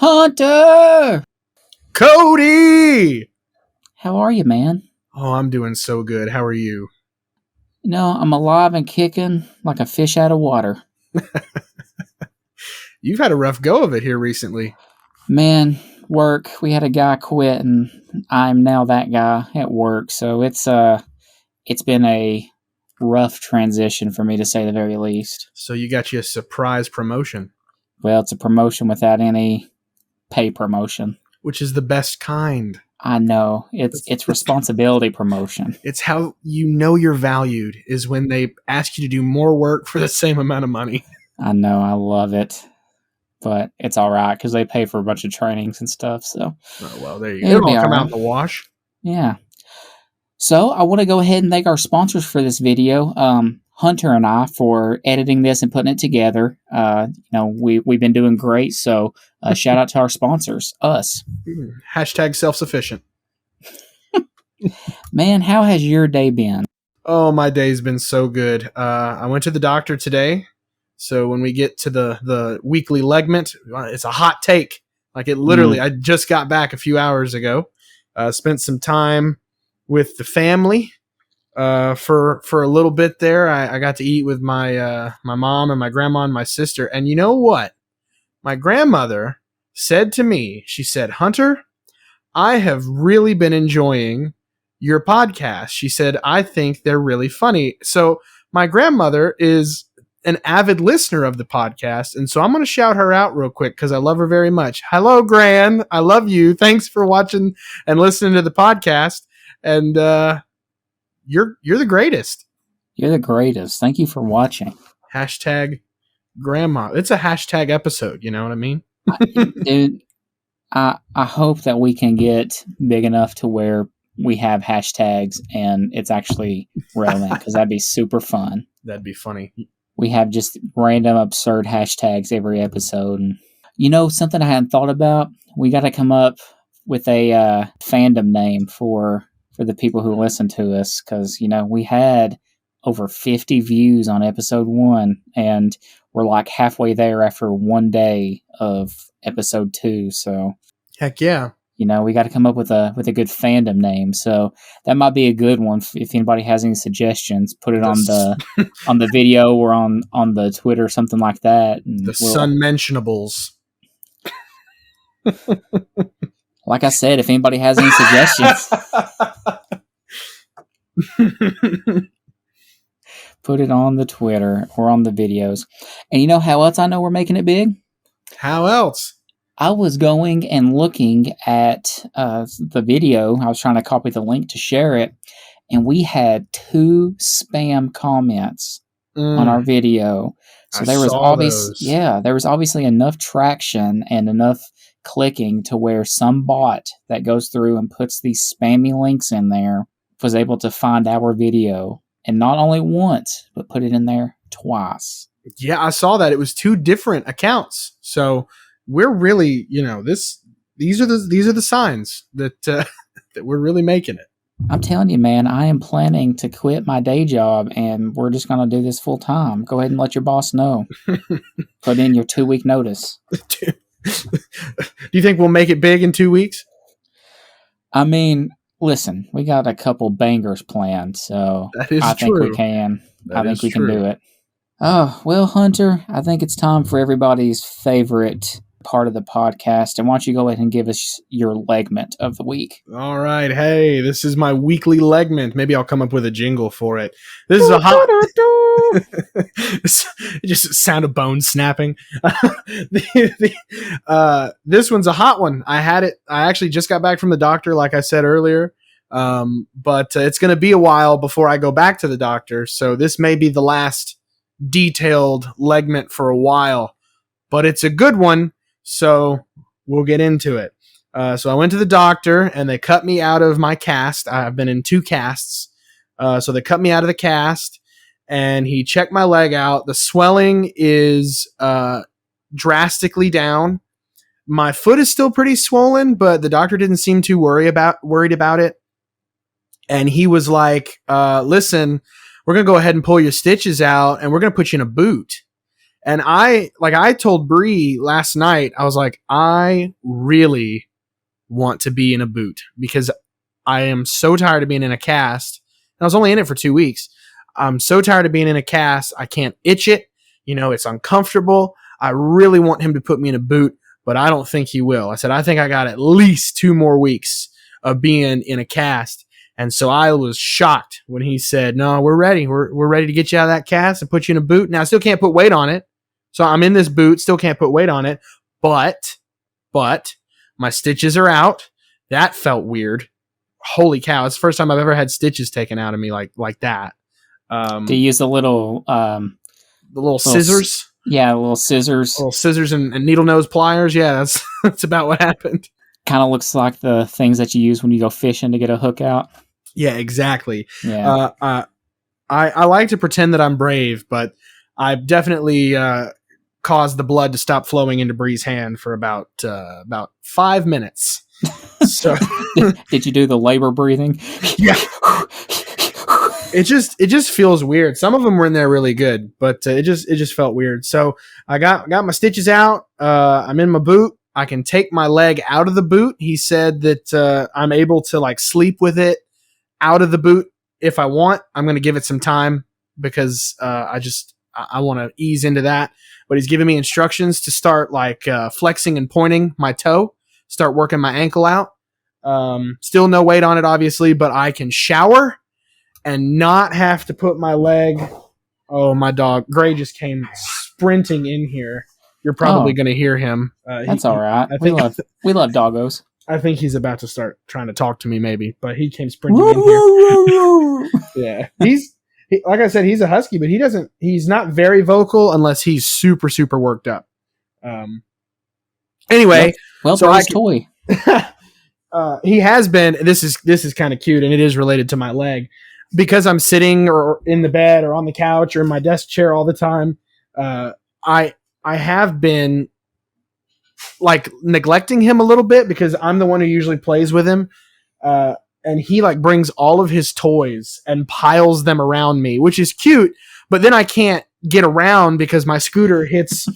Hunter! Cody! How are you, man? Oh, I'm doing so good. How are you? You know, I'm alive and kicking like a fish out of water. You've had a rough go of it here recently. Man, work. We had a guy quit, and I'm now that guy at work. So it's been a rough transition for me, to say the very least. So you got you a surprise promotion. Well, it's a promotion without any pay promotion. Which is the best kind. I know. It's responsibility promotion. It's how you know you're valued, is when they ask you to do more work for the same amount of money. I know. I love it. But it's all right because they pay for a bunch of trainings and stuff. So, oh, well, there you go. It'll all come out in the wash. Yeah. So I want to go ahead and thank our sponsors for this video, Hunter and I, for editing this and putting it together. We've been doing great. So shout out to our sponsors, us. Hashtag self-sufficient. Man, how has your day been? Oh, my day's been so good. I went to the doctor today. So when we get to the weekly legment, it's a hot take. Like it literally, I just got back a few hours ago. Spent some time with the family for a little bit there. I got to eat with my mom and my grandma and my sister. And you know what? My grandmother said to me, she said, "Hunter, I have really been enjoying your podcast." She said, "I think they're really funny." So my grandmother is an avid listener of the podcast, and so I'm going to shout her out real quick because I love her very much. Hello, Gran. I love you. Thanks for watching and listening to the podcast. And you're the greatest. You're the greatest. Thank you for watching. Hashtag grandma. It's a hashtag episode. You know what I mean? Dude, I hope that we can get big enough to where we have hashtags and it's actually relevant, because that'd be super fun. That'd be funny. We have just random absurd hashtags every episode. And, you know, something I hadn't thought about? We got to come up with a fandom name for the people who listen to us, because, you know, we had over 50 views on episode 1, and we're like halfway there after one day of episode 2. So, heck yeah. You know, we got to come up with a good fandom name. So that might be a good one. If anybody has any suggestions, put it on the video or on the Twitter, something like that. And the Sunmentionables. Like I said, if anybody has any suggestions, put it on the Twitter or on the videos. And you know how else I know we're making it big? How else? I was going and looking at the video. I was trying to copy the link to share it, and we had 2 spam comments on our video. So there was obviously enough traction and enough clicking to where some bot that goes through and puts these spammy links in there was able to find our video, and not only once, but put it in there twice. Yeah, I saw that. It was 2 different accounts. So we're really, you know, these are the signs that that we're really making it. I'm telling you, man, I am planning to quit my day job, and we're just going to do this full time. Go ahead and let your boss know. Put in your 2-week notice. Do you think we'll make it big in 2 weeks? I mean, listen, we got a couple bangers planned, so I think we can. I think we can do it. Oh, well, Hunter, I think it's time for everybody's favorite part of the podcast. And why don't you go ahead and give us your legment of the week? All right. Hey, this is my weekly legment. Maybe I'll come up with a jingle for it. This is a hot... It just sound of bone snapping. This one's a hot one. I actually just got back from the doctor, like I said earlier. But it's going to be a while before I go back to the doctor. So this may be the last detailed legment for a while, but it's a good one, so we'll get into it. So I went to the doctor, and they cut me out of my cast. I've been in 2 casts, so they cut me out of the cast, and he checked my leg out. The swelling is drastically down. My foot is still pretty swollen, but the doctor didn't seem too worried about it. And he was like, "Listen, we're going to go ahead and pull your stitches out, and we're going to put you in a boot." And I told Bree last night, I was like, I really want to be in a boot because I am so tired of being in a cast. And I was only in it for 2 weeks. I'm so tired of being in a cast. I can't itch it. It's uncomfortable. I really want him to put me in a boot, but I don't think he will. I said, I think I got at least 2 more weeks of being in a cast. And so I was shocked when he said, no, we're ready. We're ready to get you out of that cast and put you in a boot. Now I still can't put weight on it. So I'm in this boot, still can't put weight on it, but my stitches are out. That felt weird. Holy cow. It's the first time I've ever had stitches taken out of me like that. Do you use the little scissors? Yeah, little scissors. Little scissors and needle nose pliers. Yeah, that's about what happened. Kind of looks like the things that you use when you go fishing to get a hook out. Yeah, exactly. Yeah. I like to pretend that I'm brave, but I've definitely caused the blood to stop flowing into Bree's hand for about 5 minutes. So did you do the labor breathing? Yeah. It just feels weird. Some of them were in there really good, but it just felt weird. So I got my stitches out. I'm in my boot. I can take my leg out of the boot. He said that I'm able to like sleep with it out of the boot if I want. I'm going to give it some time because I want to ease into that. But he's giving me instructions to start like flexing and pointing my toe, start working my ankle out. Still no weight on it, obviously, but I can shower and not have to put my leg. Oh, my dog Gray just came sprinting in here. You're probably going to hear him. That's all right. We love doggos. I think he's about to start trying to talk to me, maybe, but he came sprinting in here. Yeah, like I said, he's a husky, but he's not very vocal unless he's super, super worked up. Anyway, well, so his toy. He has been. This is kind of cute, and it is related to my leg because I'm sitting or in the bed or on the couch or in my desk chair all the time. I have been like neglecting him a little bit because I'm the one who usually plays with him. And he like brings all of his toys and piles them around me, which is cute. But then I can't get around because my scooter hits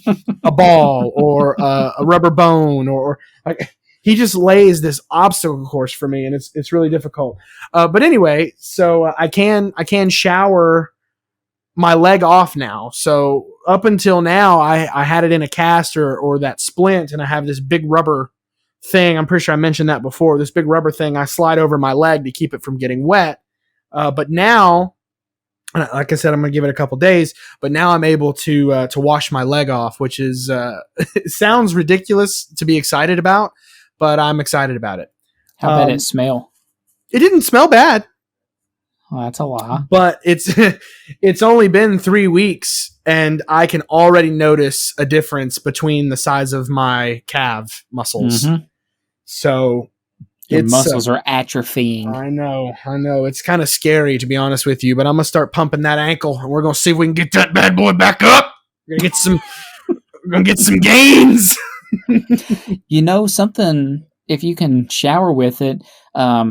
a ball or a rubber bone or like he just lays this obstacle course for me, and it's really difficult. But anyway, so I can shower my leg off now. So up until now, I had it in a cast or that splint, and I have this big rubber thing. I'm pretty sure I mentioned that before. This big rubber thing I slide over my leg to keep it from getting wet. But now, like I said, I'm going to give it a couple days. But now I'm able to wash my leg off, which is it sounds ridiculous to be excited about, but I'm excited about it. How did it smell? It didn't smell bad. Well, that's a lie. But it's only been 3 weeks, and I can already notice a difference between the size of my calf muscles. Mm-hmm. So your muscles are atrophying. I know. It's kind of scary, to be honest with you, but I'm going to start pumping that ankle, and we're going to see if we can get that bad boy back up. We're going to get some gains. Something, if you can shower with it, I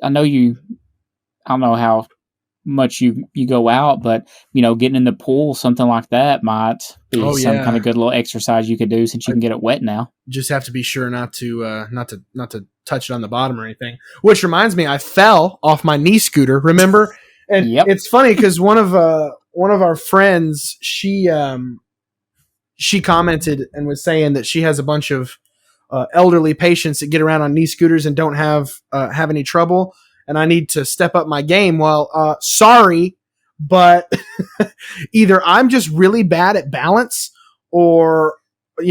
don't know how much you go out, but getting in the pool, something like that might be some kind of good little exercise you could do since you can get it wet now. Just have to be sure not to touch it on the bottom or anything. Which reminds me, I fell off my knee scooter. Remember? And It's funny because one of our friends, she commented and was saying that she has a bunch of elderly patients that get around on knee scooters and don't have any trouble. And I need to step up my game. Well, sorry, but either I'm just really bad at balance, or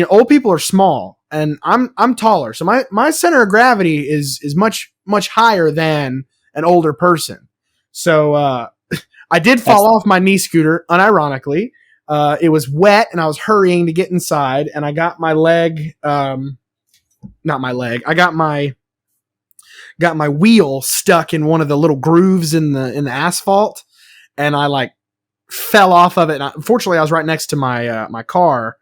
old people are small and I'm taller, so my center of gravity is much higher than an older person. So I did fall off my knee scooter, unironically. It was wet and I was hurrying to get inside, and I got my leg, not my leg. I got my wheel stuck in one of the little grooves in the asphalt, and I like fell off of it. And unfortunately, I was right next to my car,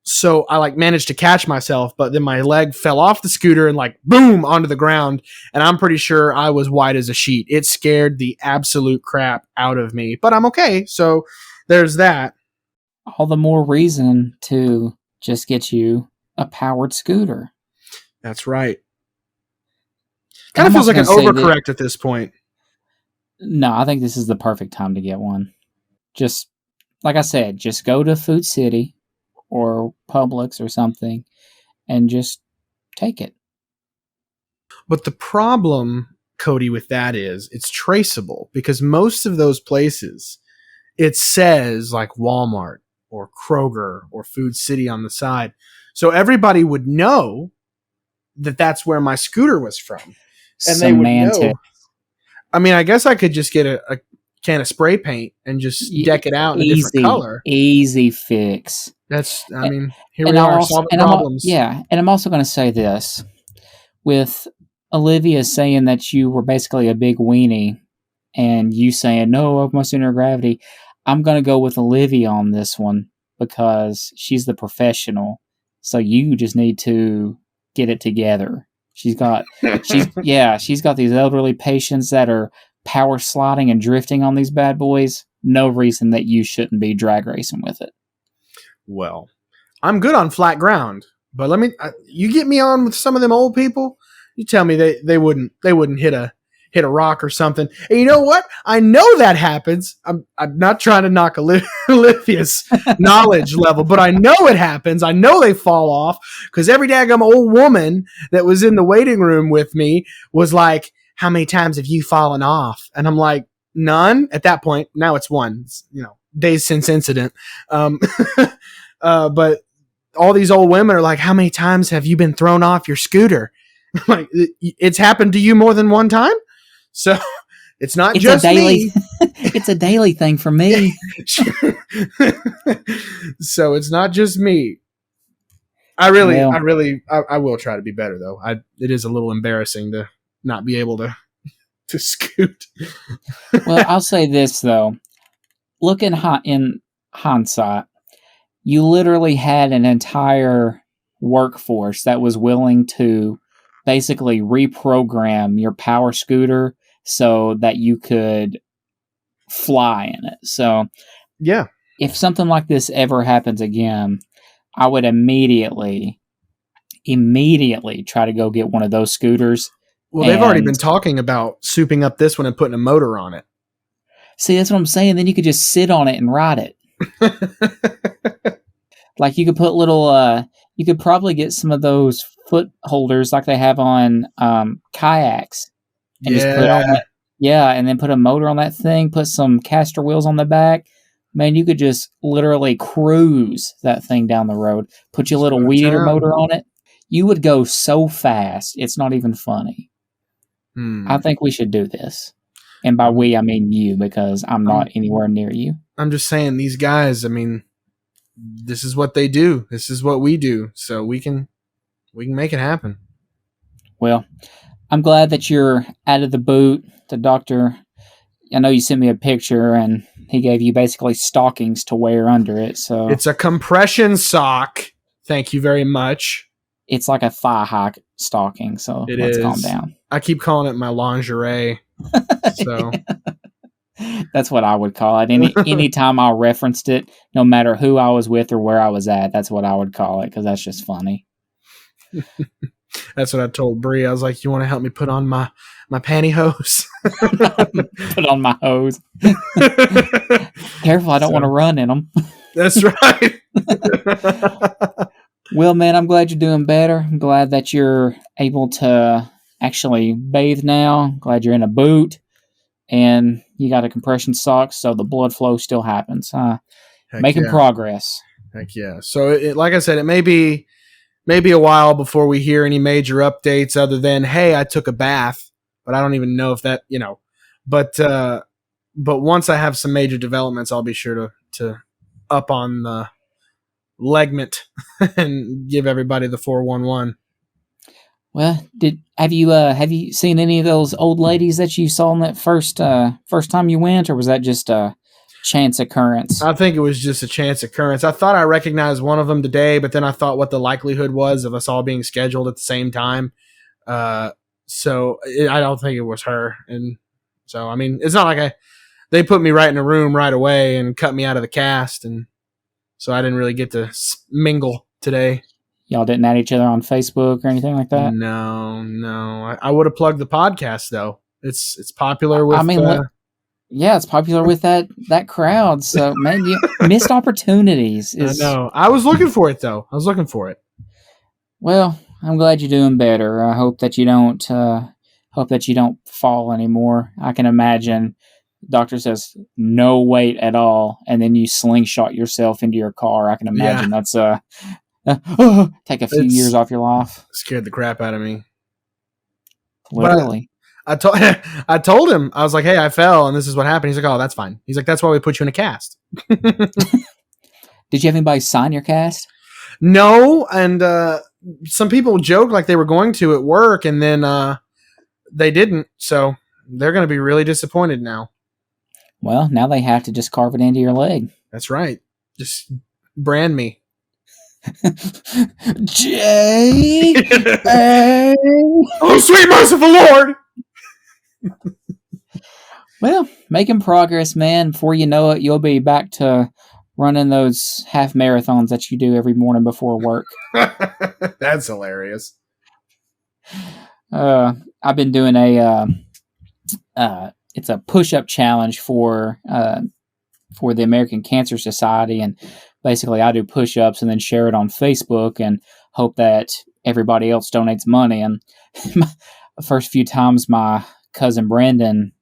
so I like managed to catch myself. But then my leg fell off the scooter and like boom onto the ground, and I'm pretty sure I was white as a sheet. It scared the absolute crap out of me, but I'm okay. So there's that. all the more reason to just get you a powered scooter. That's right. Kind of feels like an overcorrect at this point. No, I think this is the perfect time to get one. Just, like I said, just go to Food City or Publix or something and just take it. But the problem, Cody, with that is it's traceable, because most of those places, it says like Walmart or Kroger or Food City on the side. So everybody would know that that's where my scooter was from. And they would know. I mean, I guess I could just get a can of spray paint and just deck it out in a different color. Easy fix. That's, I mean, here we are solving problems. And I'm also going to say this. With Olivia saying that you were basically a big weenie and you saying, no, of my center of gravity, I'm going to go with Olivia on this one because she's the professional. So you just need to get it together. She's got these elderly patients that are power sliding and drifting on these bad boys. No reason that you shouldn't be drag racing with it. Well, I'm good on flat ground, but you get me on with some of them old people. You tell me they wouldn't hit a rock or something. And you know what? I know that happens. I'm not trying to knock Olivia's knowledge level, but I know it happens. I know they fall off because every daggum old woman that was in the waiting room with me was like, how many times have you fallen off? And I'm like, none at that point. Now it's one, days since incident. But all these old women are like, how many times have you been thrown off your scooter? Like, it's happened to you more than one time? So it's not just me. It's a daily thing for me. So it's not just me. I will try to be better though. It is a little embarrassing to not be able to scoot. Well, I'll say this though. Look in hindsight, you literally had an entire workforce that was willing to basically reprogram your power scooter so that you could fly in it. So, yeah, if something like this ever happens again, I would immediately try to go get one of those scooters. Well, they've already been talking about souping up this one and putting a motor on it. See, that's what I'm saying. Then you could just sit on it and ride it. Like you could put little, you could probably get some of those foot holders like they have on kayaks. And just put on that, and then put a motor on that thing, put some caster wheels on the back. Man, you could just literally cruise that thing down the road. Put your little weed eater motor on it. You would go so fast, it's not even funny. I think we should do this. And by we, I mean you, because I'm not anywhere near you. I'm just saying, these guys, I mean, this is what they do. This is what we do. So we can make it happen. Well, I'm glad that you're out of the boot. The doctor, I know you sent me a picture, and he gave you basically stockings to wear under it. So it's a compression sock. Thank you very much. It's like a thigh high stocking, so let's calm down. I keep calling it my lingerie. So that's what I would call it. Any time I referenced it, no matter who I was with or where I was at, that's what I would call it, because that's just funny. That's what I told Bree. I was like, you want to help me put on my pantyhose? Put on my hose. Careful, I don't want to run in them. That's right. Well, man, I'm glad you're doing better. I'm glad that you're able to actually bathe now. Glad you're in a boot. And you got a compression sock, so the blood flow still happens. Making progress. Heck yeah. So, like I said, it may be a while before we hear any major updates other than, hey, I took a bath. But I don't even know if that, But once I have some major developments, I'll be sure to up on the Legment and give everybody the 411. Well, have you seen any of those old ladies that you saw on that first time you went, or was that just a chance occurrence? I think it was just a chance occurrence. I thought I recognized one of them today, but then I thought what the likelihood was of us all being scheduled at the same time. So I don't think it was her. And so, I mean, it's not like they put me right in a room right away and cut me out of the cast. And so I didn't really get to mingle today. Y'all didn't add each other on Facebook or anything like that? No. I would have plugged the podcast though. It's popular with. I mean, yeah, it's popular with that crowd. So, man, you missed opportunities. I know. I was looking for it though. Well, I'm glad you're doing better. I hope that you don't fall anymore. I can imagine. Doctor says no weight at all, and then you slingshot yourself into your car. I can imagine that's take a few years off your life. Scared the crap out of me. Literally. But I told him, I was like, hey, I fell and this is what happened. He's like, oh, that's fine. He's like, that's why we put you in a cast. Did you have anybody sign your cast? No, and some people joked like they were going to at work, and then they didn't. So they're going to be really disappointed now. Well, now they have to just carve it into your leg. That's right. Just brand me. J. Oh, sweet merciful Lord. Well, making progress, man. Before you know it, you'll be back to running those half marathons that you do every morning before work. That's hilarious. I've been doing it's a push-up challenge for the American Cancer Society, and basically I do push-ups and then share it on Facebook and hope that everybody else donates money. And the first few times my cousin Brendan,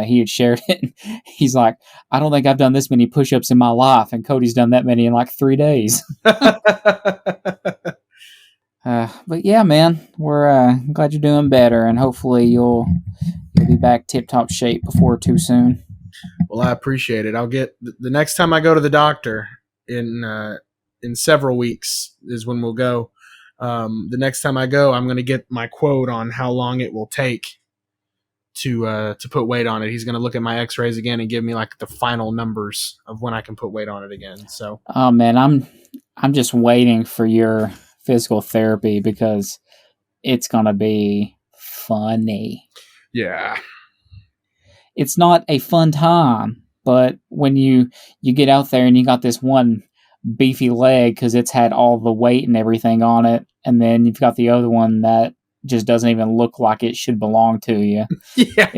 he had shared it, and he's like, I don't think I've done this many push-ups in my life, and Cody's done that many in like 3 days. But yeah, man, we're glad you're doing better, and hopefully you'll be back tip-top shape before too soon. Well, I appreciate it. I'll get the next time I go to the doctor in several weeks is when we'll go. The next time I go, I'm going to get my quote on how long it will take to put weight on it. He's going to look at my x-rays again and give me like the final numbers of when I can put weight on it again. So, oh man, I'm just waiting for your physical therapy because it's going to be funny. Yeah. It's not a fun time, but when you get out there and you got this one beefy leg because it's had all the weight and everything on it, and then you've got the other one that just doesn't even look like it should belong to you. Yeah.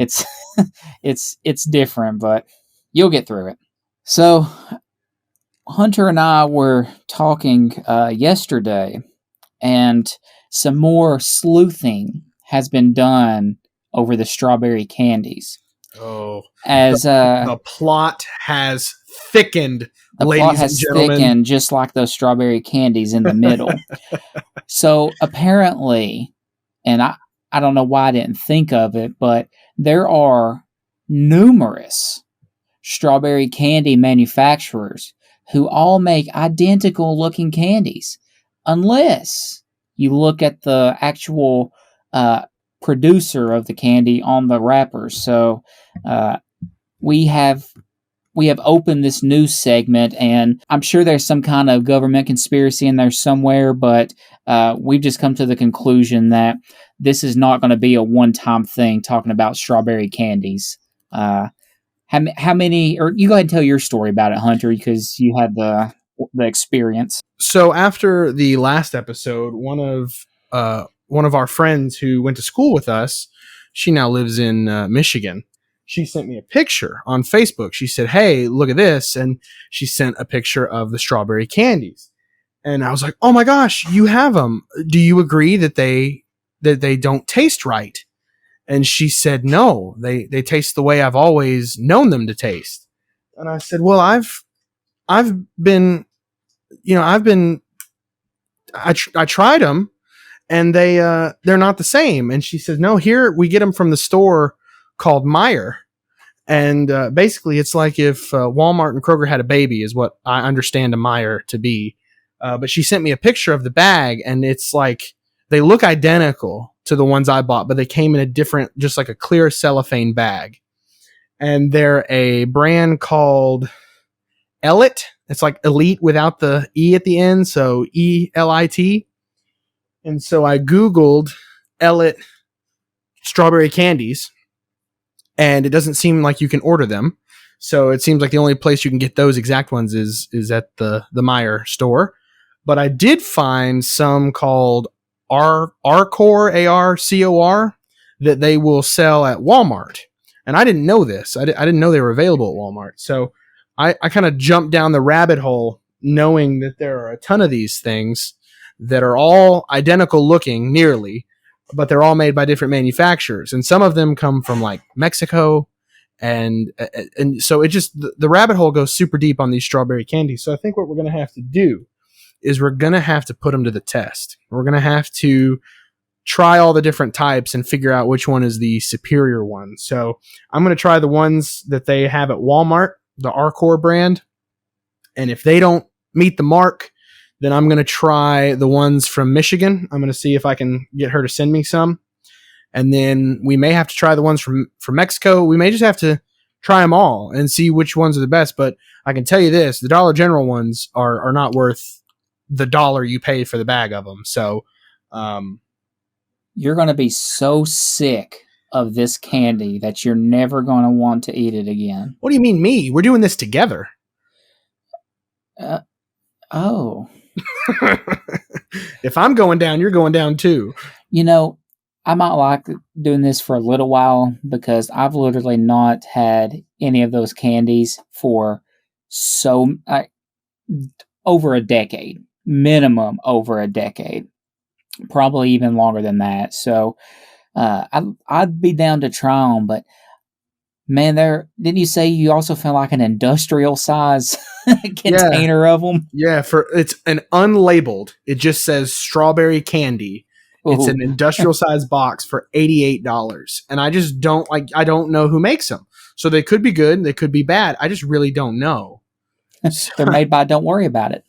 It's different, but you'll get through it. So Hunter and I were talking yesterday, and some more sleuthing has been done over the strawberry candies. Oh, as the plot has thickened. The plot has thickened, just like those strawberry candies in the middle. So apparently, and I don't know why I didn't think of it, but there are numerous strawberry candy manufacturers who all make identical looking candies, unless you look at the actual producer of the candy on the wrappers. So we have opened this news segment, and I'm sure there's some kind of government conspiracy in there somewhere, but we've just come to the conclusion that this is not going to be a one-time thing talking about strawberry candies. How many, or you go ahead and tell your story about it, Hunter, because you had the experience. So after the last episode, one of our friends who went to school with us, she now lives in Michigan. She sent me a picture on Facebook. She said, hey, look at this. And she sent a picture of the strawberry candies. And I was like, oh my gosh, you have them. Do you agree that they don't taste right? And she said, no, they taste the way I've always known them to taste. And I said, well, I tried them, and they're not the same. And she said, no, here we get them from the store called Meyer. And basically it's like if Walmart and Kroger had a baby, is what I understand a Meyer to be. But she sent me a picture of the bag, and it's like they look identical to the ones I bought, but they came in a different, just like a clear cellophane bag. And they're a brand called Elit. It's like elite without the E at the end, so ELIT. And so I Googled Elit strawberry candies, and it doesn't seem like you can order them. So it seems like the only place you can get those exact ones is at the Meyer store. But I did find some called Arcor, ARCOR, that they will sell at Walmart. And I didn't know this. I didn't know they were available at Walmart. So I kind of jumped down the rabbit hole knowing that there are a ton of these things that are all identical looking, nearly, but they're all made by different manufacturers. And some of them come from like Mexico. And so it just, the rabbit hole goes super deep on these strawberry candies. So I think what we're going to have to do is we're going to have to put them to the test. We're going to have to try all the different types and figure out which one is the superior one. So I'm going to try the ones that they have at Walmart, the Arcor brand. And if they don't meet the mark, then I'm going to try the ones from Michigan. I'm going to see if I can get her to send me some. And then we may have to try the ones from Mexico. We may just have to try them all and see which ones are the best. But I can tell you this, the Dollar General ones are not worth the dollar you pay for the bag of them. So you're going to be so sick of this candy that you're never going to want to eat it again. What do you mean me? We're doing this together. Oh. If I'm going down, you're going down too. You know, I might like doing this for a little while because I've literally not had any of those candies for over a decade. Minimum over a decade. Probably even longer than that. So I'd be down to try them, but man, didn't you say you also found like an industrial size container of them? Yeah, it's an unlabeled. It just says strawberry candy. Ooh. It's an industrial size box for $88. And I just I don't know who makes them. So they could be good, they could be bad. I just really don't know. They're made by Don't Worry About It.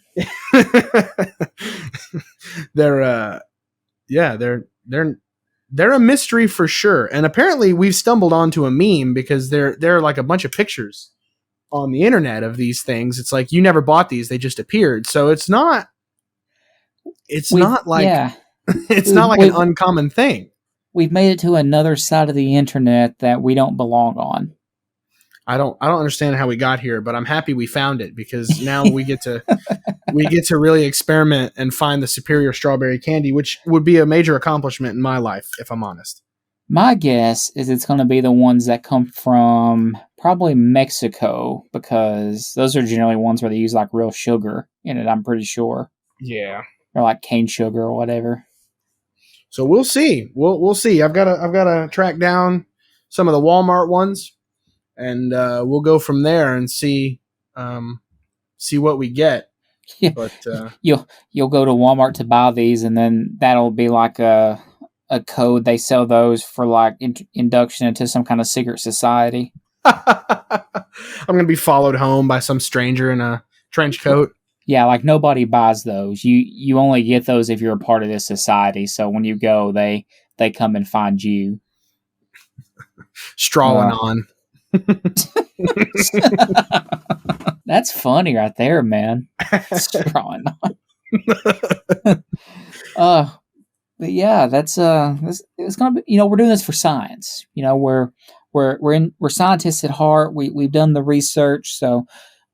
They're a mystery for sure. And apparently we've stumbled onto a meme because they're like a bunch of pictures on the internet of these things. It's like you never bought these, they just appeared. So it's not like an uncommon thing. We've made it to another side of the internet that we don't belong on. I don't understand how we got here, but I'm happy we found it because now we get to really experiment and find the superior strawberry candy, which would be a major accomplishment in my life, if I'm honest. My guess is it's going to be the ones that come from probably Mexico because those are generally ones where they use like real sugar in it, I'm pretty sure. Yeah. Or like cane sugar or whatever. So we'll see. We'll see. I've got to track down some of the Walmart ones. And we'll go from there and see what we get. Yeah. But you'll go to Walmart to buy these, and then that'll be like a code. They sell those for like induction into some kind of secret society. I'm gonna be followed home by some stranger in a trench coat. Yeah, like nobody buys those. You only get those if you're a part of this society. So when you go, they come and find you. Straw-Anon. That's funny right there, man. Straw-Anon. But yeah, that's it's gonna be. We're doing this for science. We're scientists at heart. We've done the research, so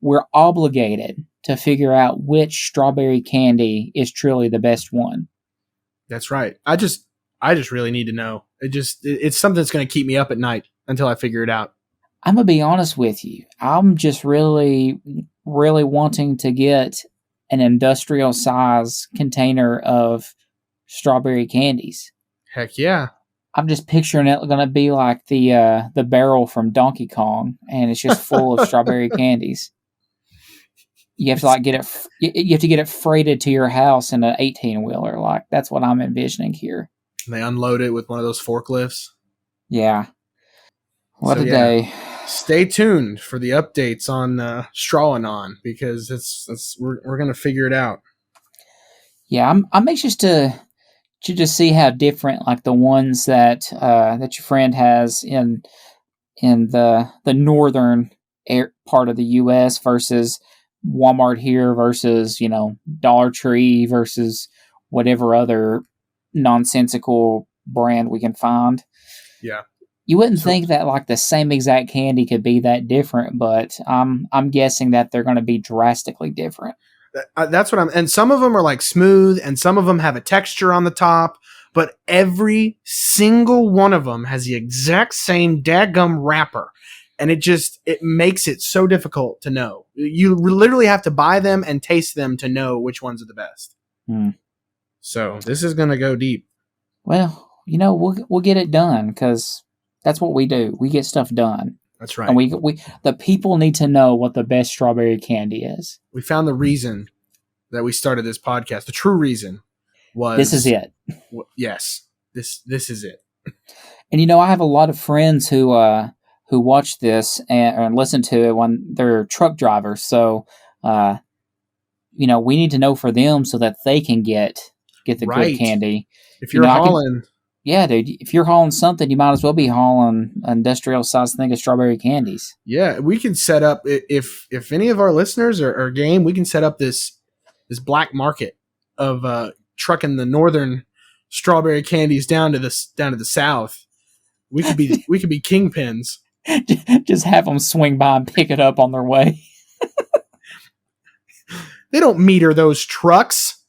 we're obligated to figure out which strawberry candy is truly the best one. That's right. I just really need to know. It's something that's going to keep me up at night until I figure it out. I'm going to be honest with you. I'm just really, really wanting to get an industrial size container of strawberry candies. Heck yeah. I'm just picturing it going to be like the barrel from Donkey Kong, and it's just full of strawberry candies. You have to get it freighted to your house in an 18-wheeler. Like that's what I'm envisioning here. And they unload it with one of those forklifts. Yeah. What a day. Stay tuned for the updates on Straw-Anon because we're going to figure it out. Yeah, I'm anxious to just see how different like the ones that your friend has in the northern part of the U.S. versus Walmart here versus Dollar Tree versus whatever other nonsensical brand we can find. Yeah. You wouldn't think that like the same exact candy could be that different, but I'm guessing that they're going to be drastically different. That's what and some of them are like smooth and some of them have a texture on the top, but every single one of them has the exact same dadgum wrapper. And it makes it so difficult to know. You literally have to buy them and taste them to know which ones are the best. So this is going to go deep. Well, we'll get it done because that's what we do. We get stuff done. That's right. And we the people need to know what the best strawberry candy is. We found the reason that we started this podcast. The true reason was this is it. Yes, this is it. And I have a lot of friends who watch this and listen to it when they're truck drivers. So, we need to know for them so that they can get the good candy. If you're hauling. Yeah, dude. If you're hauling something, you might as well be hauling an industrial-sized thing of strawberry candies. Yeah, we can set up if any of our listeners are game, we can set up this black market of trucking the northern strawberry candies down to the south. We could be kingpins. Just have them swing by and pick it up on their way. They don't meter those trucks.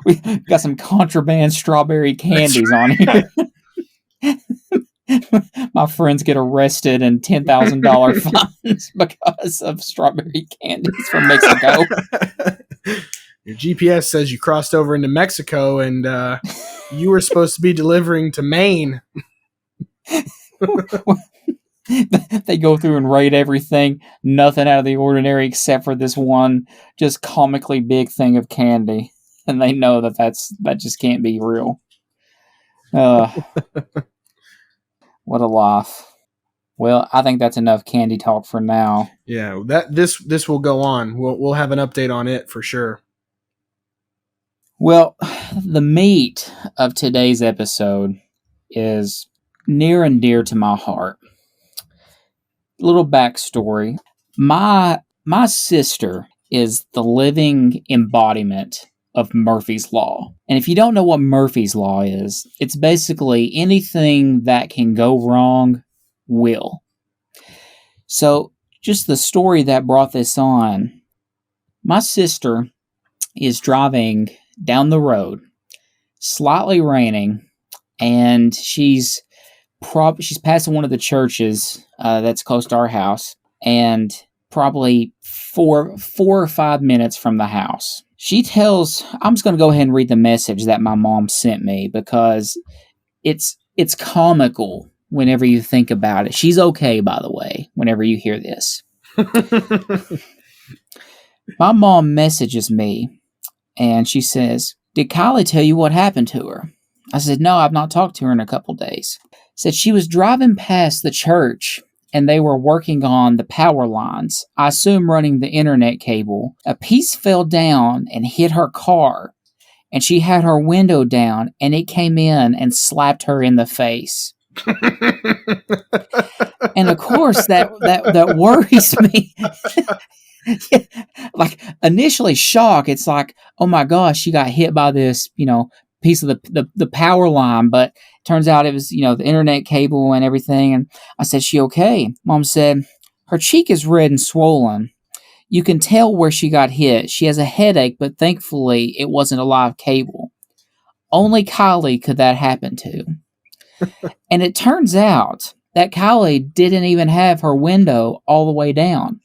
We got some contraband strawberry candies on here. My friends get arrested and $10,000 fines because of strawberry candies from Mexico. Your GPS says you crossed over into Mexico and you were supposed to be delivering to Maine. They go through and rate everything, nothing out of the ordinary except for this one just comically big thing of candy. And they know that just can't be real. What a life. Well, I think that's enough candy talk for now. Yeah, this will go on. We'll have an update on it for sure. Well, the meat of today's episode is near and dear to my heart. Little backstory. My sister is the living embodiment of Murphy's Law. And if you don't know what Murphy's Law is, it's basically anything that can go wrong will. So, just the story that brought this on. My sister is driving down the road, slightly raining, and she's passing one of the churches that's close to our house, and probably four or 5 minutes from the house. I'm just going to go ahead and read the message that my mom sent me because it's comical whenever you think about it. She's okay, by the way, whenever you hear this. My mom messages me and she says, "Did Kylie tell you what happened to her?" I said, "No, I've not talked to her in a couple days." Said she was driving past the church and they were working on the power lines, I assume running the internet cable. A piece fell down and hit her car, and she had her window down, and it came in and slapped her in the face. And of course, that worries me. Like, initially shock, it's like, oh my gosh, she got hit by this, piece of the power line, but it turns out it was, the internet cable and everything. And I said, "She okay?" Mom said, "Her cheek is red and swollen. You can tell where she got hit. She has a headache, but thankfully it wasn't a live cable. Only Kylie could that happen to." And it turns out that Kylie didn't even have her window all the way down.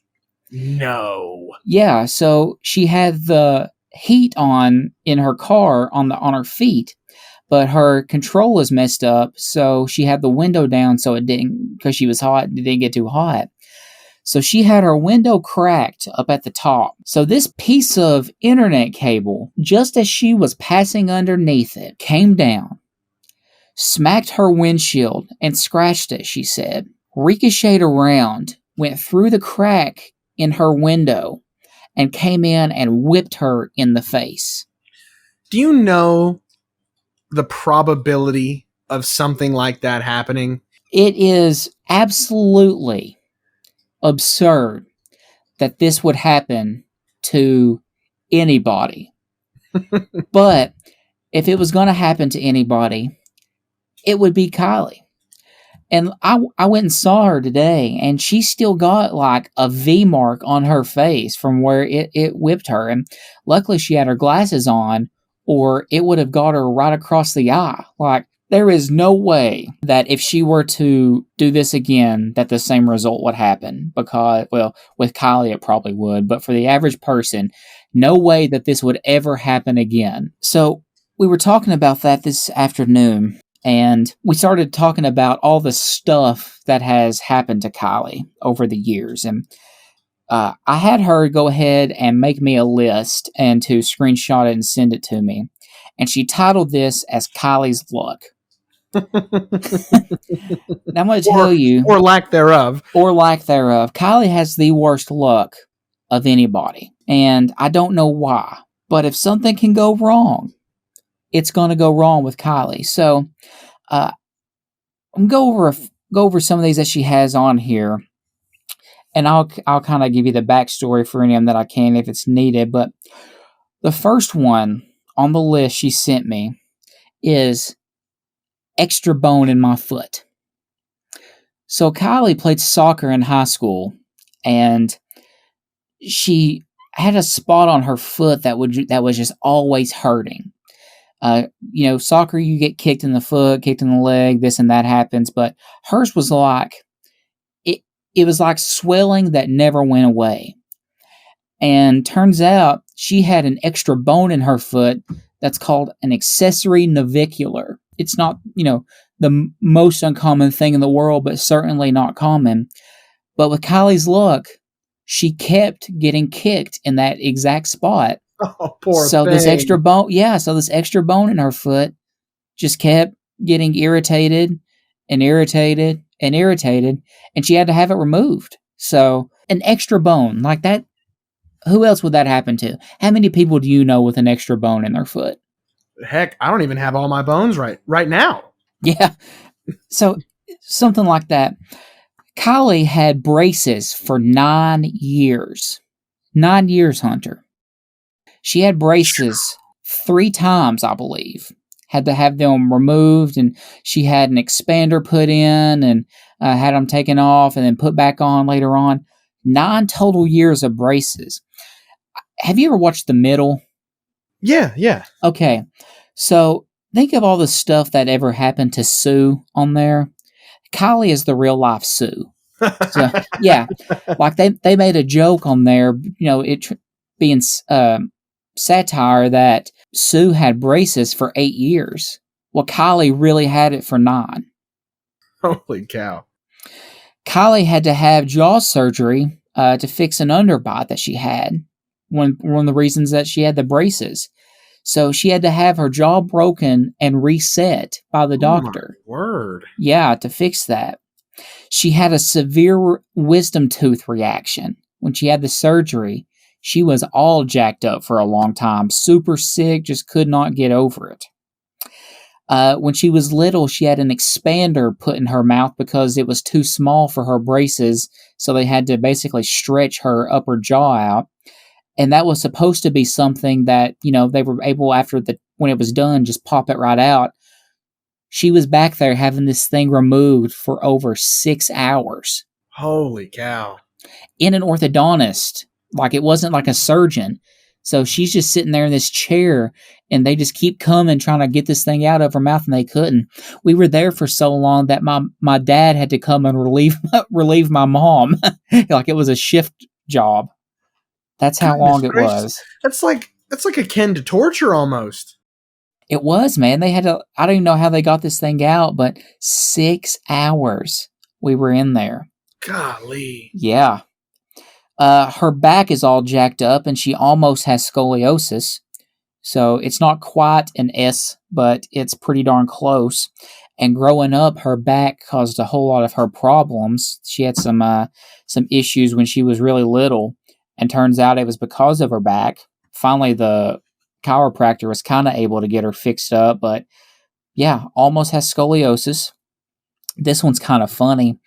No. Yeah, so she had the heat on in her car on her feet, but her control is messed up, so she had the window down so it didn't, because she was hot, it didn't get too hot. So she had her window cracked up at the top. So this piece of internet cable, just as she was passing underneath it, came down, smacked her windshield and scratched it, she said, ricocheted around, went through the crack in her window, and came in and whipped her in the face. Do you know the probability of something like that happening? It is absolutely absurd that this would happen to anybody. But if it was going to happen to anybody, it would be Kylie. And I went and saw her today, and she still got like a V mark on her face from where it whipped her. And luckily she had her glasses on, or it would have got her right across the eye. Like, there is no way that if she were to do this again, that the same result would happen. Because, well, with Kylie it probably would, but for the average person, no way that this would ever happen again. So we were talking about that this afternoon. And we started talking about all the stuff that has happened to Kylie over the years. And I had her go ahead and make me a list and to screenshot it and send it to me. And she titled this as Kylie's Luck. Now I'm going to tell you. Or lack thereof. Or lack thereof. Kylie has the worst luck of anybody. And I don't know why. But if something can go wrong, it's going to go wrong with Kylie. So I'm go over some of these that she has on here, and I'll kind of give you the backstory for any of them that I can if it's needed. But the first one on the list she sent me is extra bone in my foot. So Kylie played soccer in high school, and she had a spot on her foot that was just always hurting. Soccer, you get kicked in the foot, kicked in the leg, this and that happens, but hers was like, it was like swelling that never went away. And turns out she had an extra bone in her foot that's called an accessory navicular. It's not, the most uncommon thing in the world, but certainly not common. But with Kylie's luck, she kept getting kicked in that exact spot. Oh, poor so thing. This extra bone, so this extra bone in her foot just kept getting irritated and irritated and irritated, and she had to have it removed. So an extra bone like that, who else would that happen to? How many people do you know with an extra bone in their foot? Heck, I don't even have all my bones right now. Yeah. So something like that. Kylie had braces for 9 years. 9 years, Hunter. She had braces 3 times, I believe. Had to have them removed, and she had an expander put in and had them taken off and then put back on later on. 9 total years of braces. Have you ever watched The Middle? Yeah. Okay. So think of all the stuff that ever happened to Sue on there. Kylie is the real life Sue. So, yeah. Like they made a joke on there, it being satire that Sue had braces for 8 years. Well, Kylie really had it for 9. Holy cow. Kylie had to have jaw surgery to fix an underbite that she had. One of the reasons that she had the braces. So she had to have her jaw broken and reset by the doctor. My word. Yeah, to fix that. She had a severe wisdom tooth reaction. When she had the surgery, she was all jacked up for a long time, super sick, just could not get over it. When she was little, she had an expander put in her mouth because it was too small for her braces, so they had to basically stretch her upper jaw out. And that was supposed to be something that, they were able, when it was done, just pop it right out. She was back there having this thing removed for over 6 hours. Holy cow. In an orthodontist. Like, it wasn't like a surgeon. So she's just sitting there in this chair, and they just keep coming trying to get this thing out of her mouth, and they couldn't. We were there for so long that my dad had to come and relieve my mom. Like it was a shift job. That's how long it was. That's like akin to torture almost. It was, man. They had to, I don't even know how they got this thing out, but 6 hours we were in there. Golly. Yeah. Her back is all jacked up, and she almost has scoliosis. So it's not quite an S, but it's pretty darn close. And growing up, her back caused a whole lot of her problems. She had some issues when she was really little, and turns out it was because of her back. Finally, the chiropractor was kind of able to get her fixed up, but yeah, almost has scoliosis. This one's kind of funny.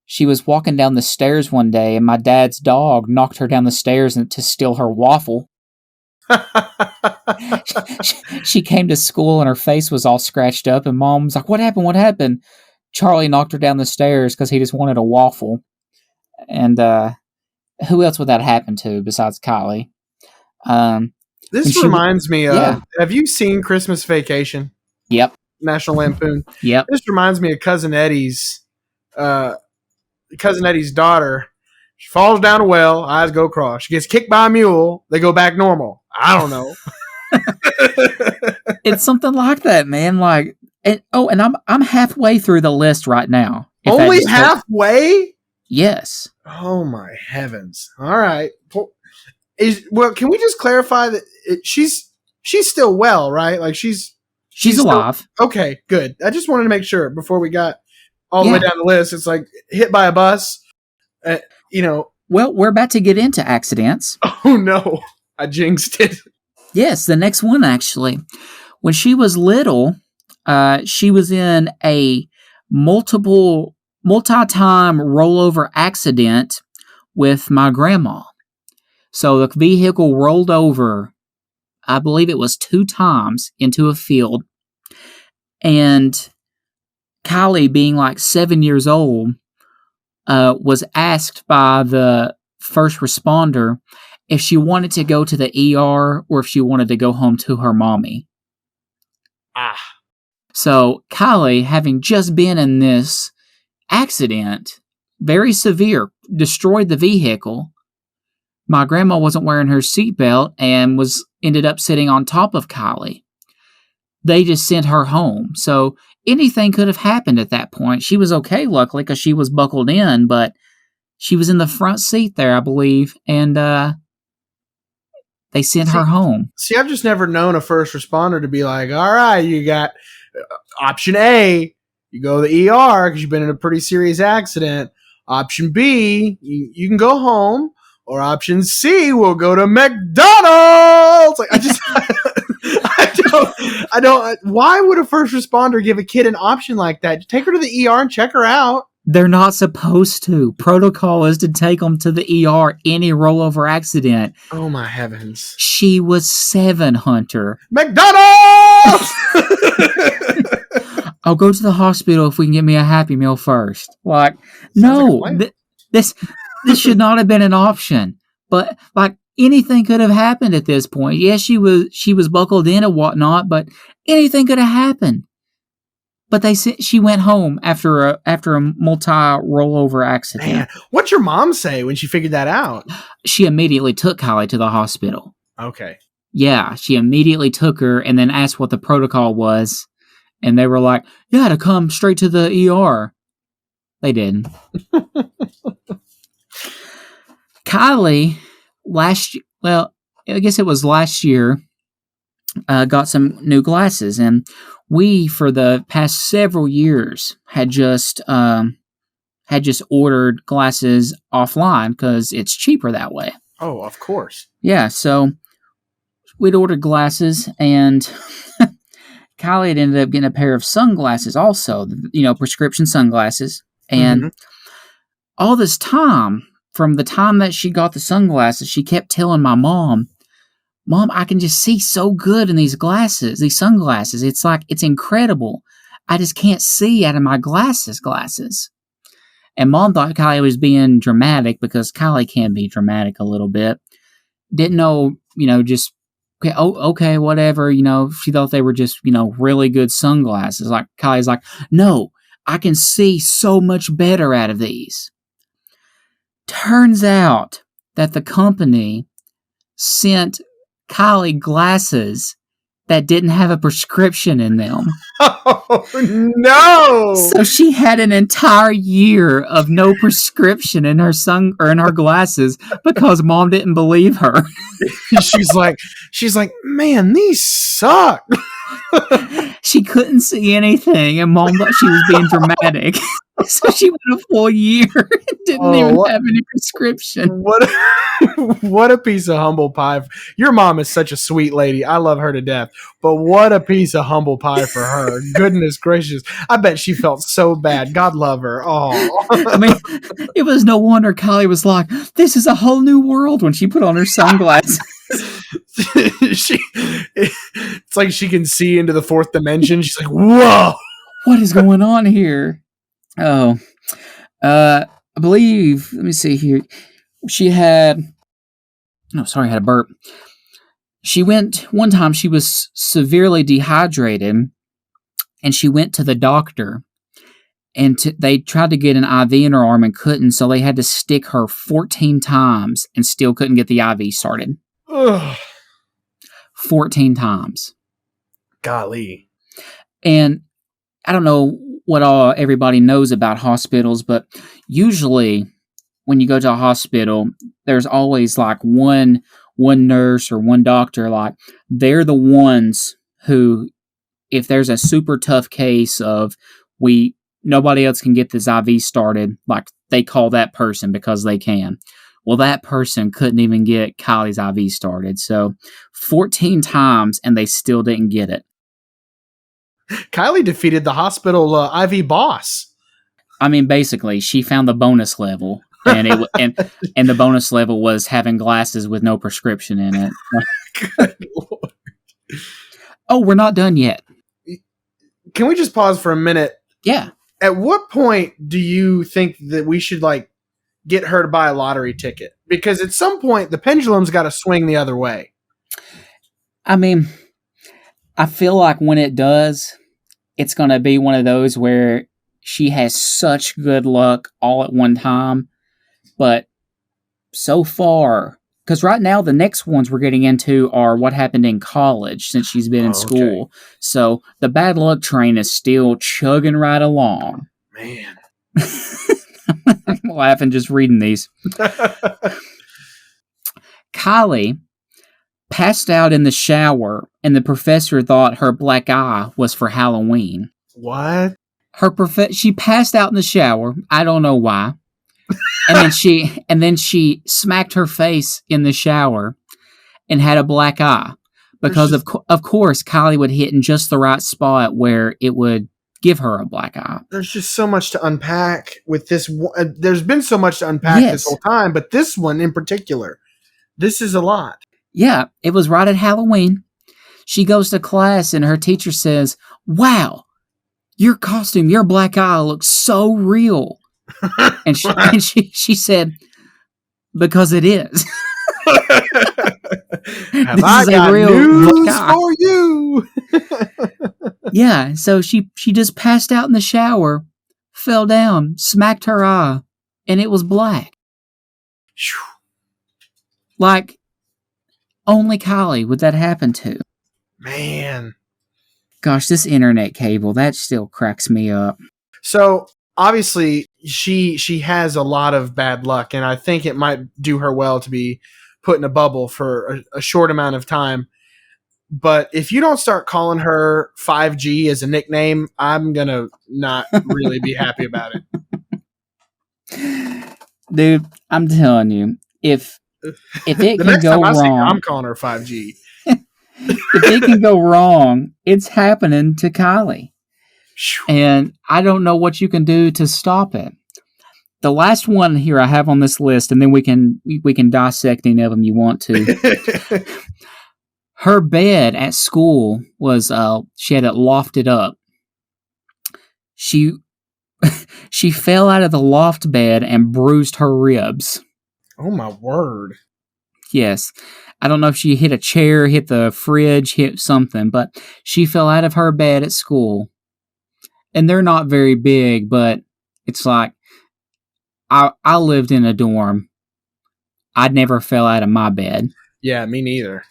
She was walking down the stairs one day, and my dad's dog knocked her down the stairs to steal her waffle. She came to school and her face was all scratched up, and Mom was like, "What happened? What happened?" Charlie knocked her down the stairs because he just wanted a waffle. And who else would that happen to besides Kylie? This reminds me of, yeah. Have you seen Christmas Vacation? Yep. National Lampoon? Yep. This reminds me of Cousin Eddie's daughter. She falls down a well, eyes go cross. She gets kicked by a mule, they go back normal. I don't know. It's something like that, man. Like, and I'm halfway through the list right now. Only halfway? Yes. Oh my heavens! All right. Can we just clarify that she's still well, right? Like she's alive. Okay, good. I just wanted to make sure before we got all the way down the list. It's like hit by a bus. Well, we're about to get into accidents. Oh no, I jinxed it. Yes, the next one actually. When she was little, she was in a multi-time rollover accident with my grandma. So the vehicle rolled over, I believe it was 2 times, into a field. And Kylie, being like 7 years old, was asked by the first responder if she wanted to go to the ER or if she wanted to go home to her mommy. So Kylie, having just been in this accident, very severe, destroyed the vehicle. My grandma wasn't wearing her seatbelt and ended up sitting on top of Kylie. They just sent her home. So anything could have happened at that point. She was okay, luckily, because she was buckled in, but she was in the front seat there, I believe, and they sent her home. See, I've just never known a first responder to be like, all right, you got option A, you go to the ER because you've been in a pretty serious accident. Option B, you can go home. Or option C, we'll go to McDonald's. Like I don't. Why would a first responder give a kid an option like that? Take her to the ER and check her out. They're not supposed to. Protocol is to take them to the ER any rollover accident. Oh my heavens! She was 7, Hunter. McDonald's. I'll go to the hospital if we can get me a Happy Meal first. Like, no, this should not have been an option. But like anything could have happened at this point. Yes, she was buckled in and whatnot, but anything could have happened. But she went home after a multi-rollover accident. Man, what'd your mom say when she figured that out? She immediately took Kylie to the hospital. Okay. Yeah, she immediately took her and then asked what the protocol was. And they were like, yeah, to come straight to the ER. They didn't. Kylie, I guess it was last year, got some new glasses. And we, for the past several years, had just ordered glasses offline because it's cheaper that way. Oh, of course. Yeah, so we'd ordered glasses, and Kylie had ended up getting a pair of sunglasses also, prescription sunglasses. And all this time, from the time that she got the sunglasses, she kept telling my mom, I can just see so good in these sunglasses. It's like, it's incredible. I just can't see out of my glasses. And Mom thought Kylie was being dramatic because Kylie can be dramatic a little bit. Didn't know, just, okay, whatever, she thought they were just, really good sunglasses. Like, Kylie's like, no, I can see so much better out of these. Turns out that the company sent Kylie glasses that didn't have a prescription in them. Oh, no! So she had an entire year of no prescription in her in her glasses because Mom didn't believe her. She's like, man, these suck. She couldn't see anything, and Mom thought she was being dramatic. So she went a full year and didn't even have any prescription. What a piece of humble pie. Your mom is such a sweet lady. I love her to death. But what a piece of humble pie for her. Goodness gracious. I bet she felt so bad. God love her. Oh. I mean, it was no wonder Kylie was like, this is a whole new world when she put on her sunglasses. It's like she can see into the fourth dimension. She's like, whoa, what is going on here? Oh, I believe, let me see here. She had, oh, sorry, I had a burp. One time she was severely dehydrated and she went to the doctor and they tried to get an IV in her arm and couldn't, so they had to stick her 14 times and still couldn't get the IV started. Ugh. 14 times. Golly. And I don't know what all everybody knows about hospitals, but usually when you go to a hospital, there's always like one nurse or one doctor, like they're the ones who, if there's a super tough case of nobody else can get this IV started, like they call that person because they can. Well, that person couldn't even get Kylie's IV started. So 14 times and they still didn't get it. Kylie defeated the hospital IV boss. I mean, basically, she found the bonus level, and and the bonus level was having glasses with no prescription in it. Good Lord. Oh, we're not done yet. Can we just pause for a minute? Yeah. At what point do you think that we should like get her to buy a lottery ticket? Because at some point the pendulum's got to swing the other way. I mean, I feel like when it does, it's going to be one of those where she has such good luck all at one time. But so far, because right now the next ones we're getting into are what happened in college since she's been in school. Okay. So the bad luck train is still chugging right along. Man. I'm laughing just reading these. Kylie passed out in the shower, and the professor thought her black eye was for Halloween. What? She passed out in the shower. I don't know why. and then she smacked her face in the shower and had a black eye because of course Kylie would hit in just the right spot where it would give her a black eye. There's just so much to unpack with this. There's been so much to unpack this whole time, but this one in particular, this is a lot. Yeah, it was right at Halloween. She goes to class and her teacher says, "Wow, your costume, your black eye looks so real." And she said, "Because it is." Have I got news for you? Yeah, so she just passed out in the shower, fell down, smacked her eye, and it was black. Like, only Kylie would that happen to. Man. Gosh, this internet cable, that still cracks me up. So, obviously, she has a lot of bad luck, and I think it might do her well to be put in a bubble for a short amount of time. But if you don't start calling her 5G as a nickname, I'm going to not really be happy about it. Dude, I'm telling you, if it can go wrong, I'm calling her 5G. If it can go wrong, it's happening to Kylie. And I don't know what you can do to stop it. The last one here I have on this list, and then we can dissect any of them you want to. Her bed at school was she had it lofted up. She fell out of the loft bed and bruised her ribs. Oh my word. Yes. I don't know if she hit a chair, hit the fridge, hit something, but she fell out of her bed at school. And they're not very big, but it's like, I lived in a dorm. I never fell out of my bed. Yeah, me neither.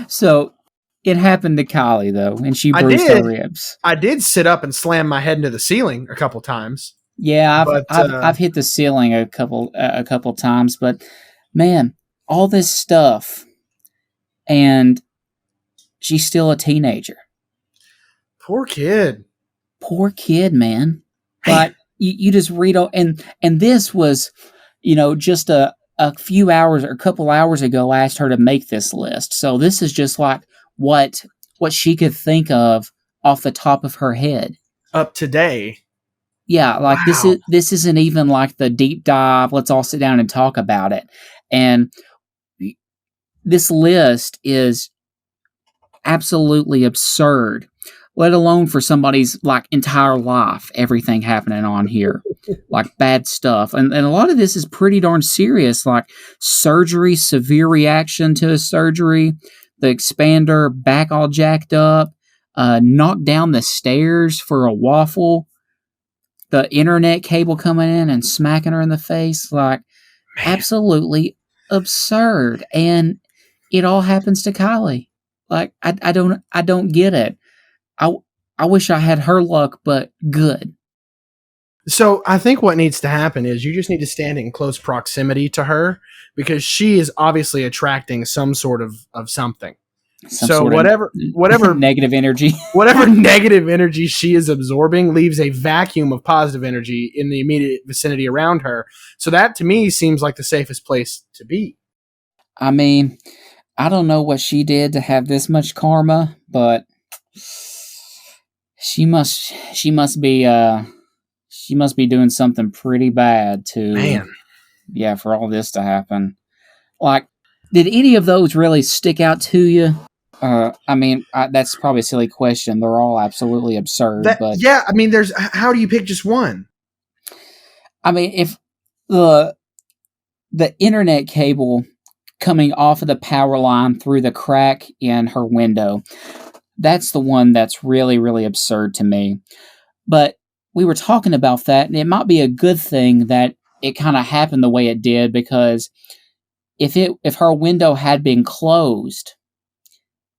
So it happened to Kylie, though, and she bruised her ribs. I did sit up and slam my head into the ceiling a couple times. Yeah, I've hit the ceiling a couple times, but man, all this stuff, and she's still a teenager. Poor kid. Poor kid, man. But you just read, and this was, just a few hours or a couple hours ago, I asked her to make this list. So this is just like what she could think of off the top of her head. Up today. Yeah, like wow. This isn't even like the deep dive, let's all sit down and talk about it. And this list is absolutely absurd, let alone for somebody's like entire life, everything happening on here, like bad stuff. And a lot of this is pretty darn serious, like surgery, severe reaction to a surgery, the expander, back all jacked up, knocked down the stairs for a waffle, the internet cable coming in and smacking her in the face, like absolutely absurd. And it all happens to Kylie. Like I don't get it. I wish I had her luck, but good. So I think what needs to happen is you just need to stand in close proximity to her, because she is obviously attracting some sort of something. Some so sort whatever negative energy. whatever negative energy she is absorbing leaves a vacuum of positive energy in the immediate vicinity around her. So that to me seems like the safest place to be. I mean, I don't know what she did to have this much karma, but she must be doing something pretty bad to for all this to happen. Like, did any of those really stick out to you? I mean, that's probably a silly question. They're all absolutely absurd. But yeah, I mean, how do you pick just one? I mean, if the internet cable coming off of the power line through the crack in her window, that's the one that's really, really absurd to me. But we were talking about that, and it might be a good thing that it kind of happened the way it did, because if her window had been closed,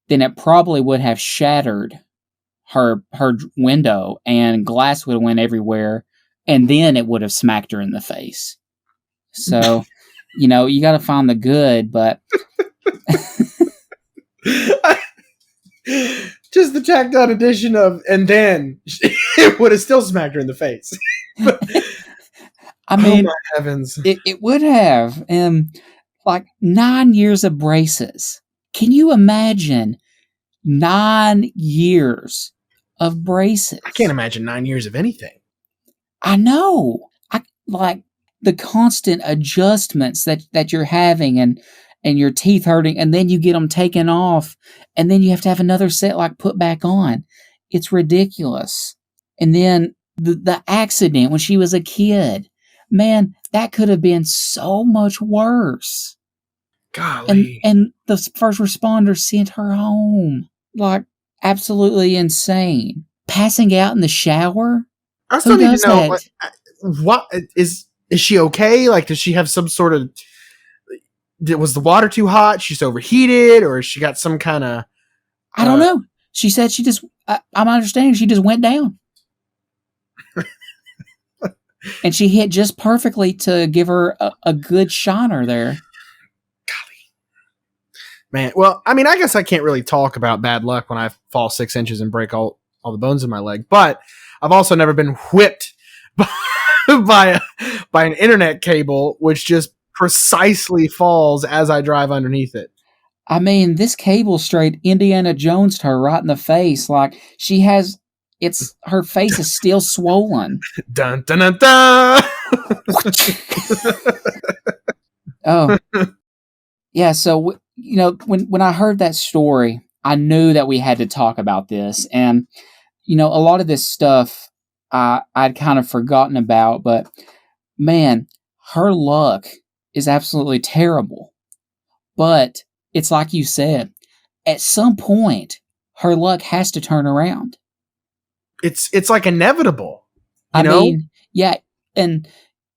then it probably would have shattered her window, and glass would have went everywhere, and then it would have smacked her in the face. So, you got to find the good, but just the tacked on edition of, and then it would have still smacked her in the face. I mean, oh my heavens, it would have. Like 9 years of braces. Can you imagine 9 years of braces? I can't imagine 9 years of anything. I know. I like the constant adjustments that you're having, and your teeth hurting, and then you get them taken off, and then you have to have another set like put back on. It's ridiculous. And then the accident when she was a kid, man, that could have been so much worse. Golly. And the first responders sent her home. Like, absolutely insane. Passing out in the shower? I still need to know, what is she okay? Like, does she have some sort of, was the water too hot? She's overheated, or she got some kind of, I don't know. She said she just, I'm understanding she just went down. And she hit just perfectly to give her a good shiner there. Man, well, I mean, I guess I can't really talk about bad luck when I fall 6 inches and break all the bones in my leg, but I've also never been whipped by an internet cable, which just precisely falls as I drive underneath it. I mean, this cable straight Indiana Jones'd her right in the face. Like, her face is still swollen. Dun, dun, dun, dun. Oh. Yeah, so, when I heard that story, I knew that we had to talk about this. And, a lot of this stuff I'd kind of forgotten about. But, man, her luck is absolutely terrible. But it's like you said, at some point, her luck has to turn around. It's like inevitable. I mean, yeah, and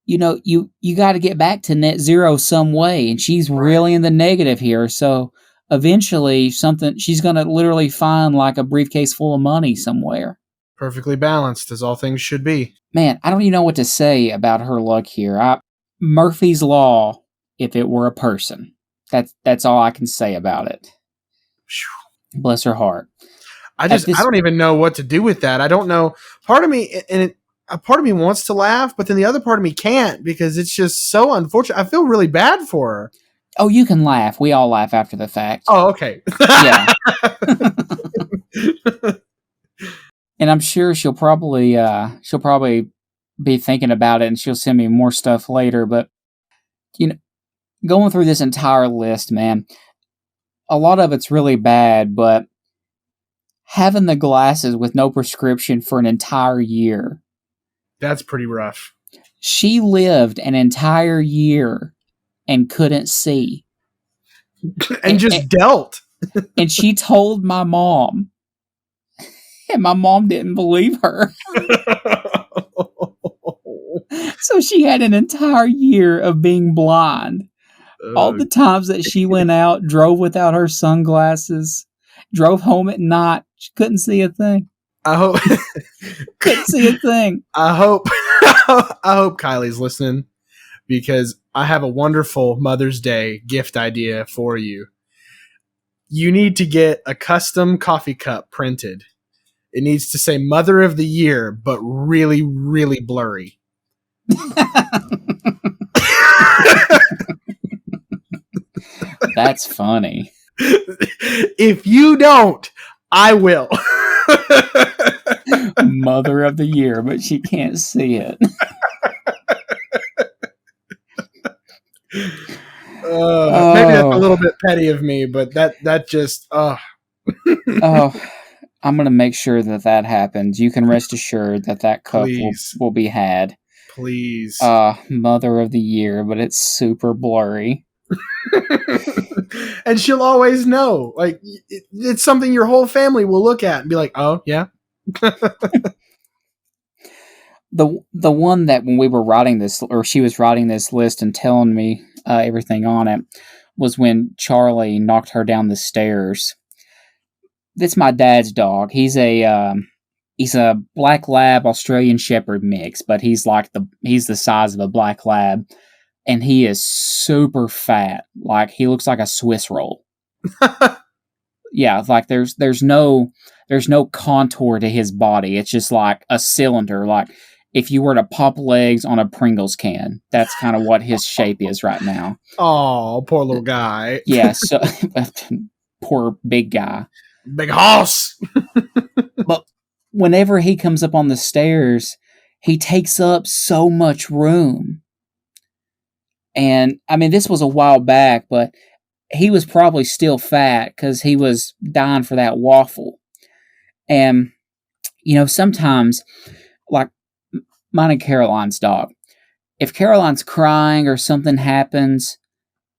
you got to get back to net zero some way, and she's really in the negative here. So eventually, she's going to literally find like a briefcase full of money somewhere. Perfectly balanced, as all things should be. Man, I don't even know what to say about her luck here. Murphy's Law, if it were a person. That's all I can say about it. Bless her heart. I don't even know what to do with that. I don't know. Part of me, a part of me wants to laugh, but then the other part of me can't, because it's just so unfortunate. I feel really bad for her. Oh, you can laugh. We all laugh after the fact. Oh, okay. Yeah. And I'm sure she'll probably be thinking about it, and she'll send me more stuff later. But going through this entire list, man, a lot of it's really bad, but having the glasses with no prescription for an entire year. That's pretty rough. She lived an entire year and couldn't see. and just dealt. And she told my mom. And my mom didn't believe her. So she had an entire year of being blind. All the times that she went out, drove without her sunglasses, drove home at night, she couldn't see a thing. I hope couldn't see a thing. I hope Kylie's listening, because I have a wonderful Mother's Day gift idea for you. You need to get a custom coffee cup printed. It needs to say Mother of the Year, but really, really blurry. That's funny. If you don't, I will. Mother of the Year, but she can't see it. Maybe that's a little bit petty of me, but that just oh, I'm gonna make sure that happens. You can rest assured that cup will be had. Please. Mother of the Year, but it's super blurry. And she'll always know. Like, it's something your whole family will look at and be like, oh, yeah. The one that when we were writing this, or she was writing this list and telling me everything on it, was when Charlie knocked her down the stairs. That's my dad's dog. He's a black lab Australian Shepherd mix, but he's the size of a black lab, and he is super fat. Like, he looks like a Swiss roll. Yeah, like there's no contour to his body. It's just like a cylinder. Like if you were to pop legs on a Pringles can, that's kind of what his shape is right now. Oh, poor little guy. Yeah, so poor big guy. Big hoss. But whenever he comes up on the stairs, he takes up so much room. And I mean, this was a while back, but he was probably still fat because he was dying for that waffle. And, sometimes, like mine and Caroline's dog, if Caroline's crying or something happens,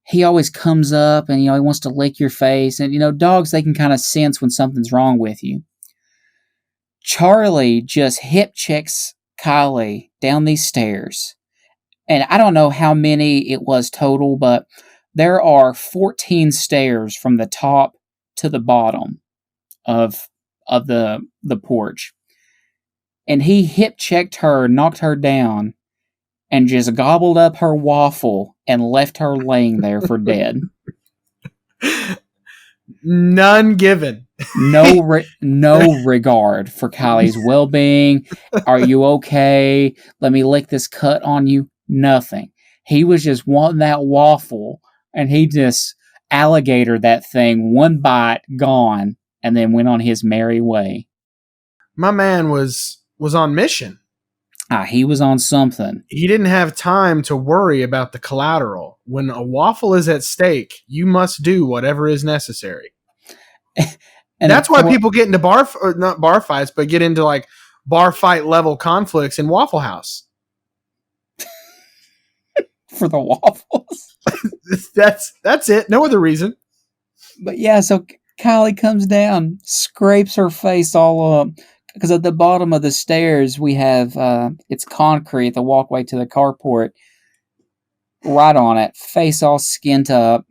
he always comes up and, he wants to lick your face. And, dogs, they can kind of sense when something's wrong with you. Charlie just hip checks Kylie down these stairs. And I don't know how many it was total, but there are 14 stairs from the top to the bottom of the porch. And he hip checked her, knocked her down, and just gobbled up her waffle and left her laying there for dead. None given. No regard for Kylie's well-being. Are you okay? Let me lick this cut on you. Nothing. He was just wanting that waffle, and he just alligator that thing, one bite, gone, and then went on his merry way. My man was on mission. He was on something. He didn't have time to worry about the collateral. When a waffle is at stake, you must do whatever is necessary. And that's why people get into not bar fights, but get into like bar fight level conflicts in Waffle House. For the waffles. That's it. No other reason. But yeah, so Kylie comes down, scrapes her face all up. Because at the bottom of the stairs, we have, it's concrete, the walkway to the carport. Right on it, face all skint up.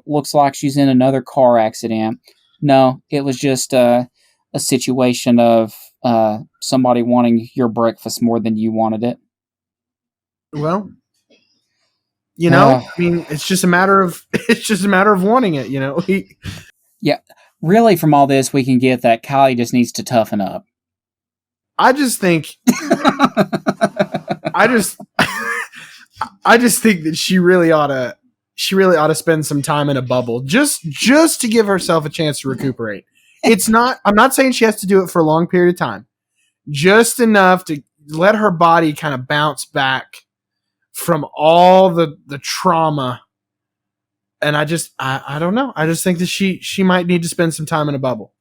Looks like she's in another car accident. No, it was just a situation of somebody wanting your breakfast more than you wanted it. Well, I mean, it's just a matter of wanting it. Yeah. Really, from all this, we can get that Kylie just needs to toughen up. I just think that she really ought to spend some time in a bubble just to give herself a chance to recuperate. I'm not saying she has to do it for a long period of time. Just enough to let her body kind of bounce back from all the trauma And I don't know. I just think that she might need to spend some time in a bubble.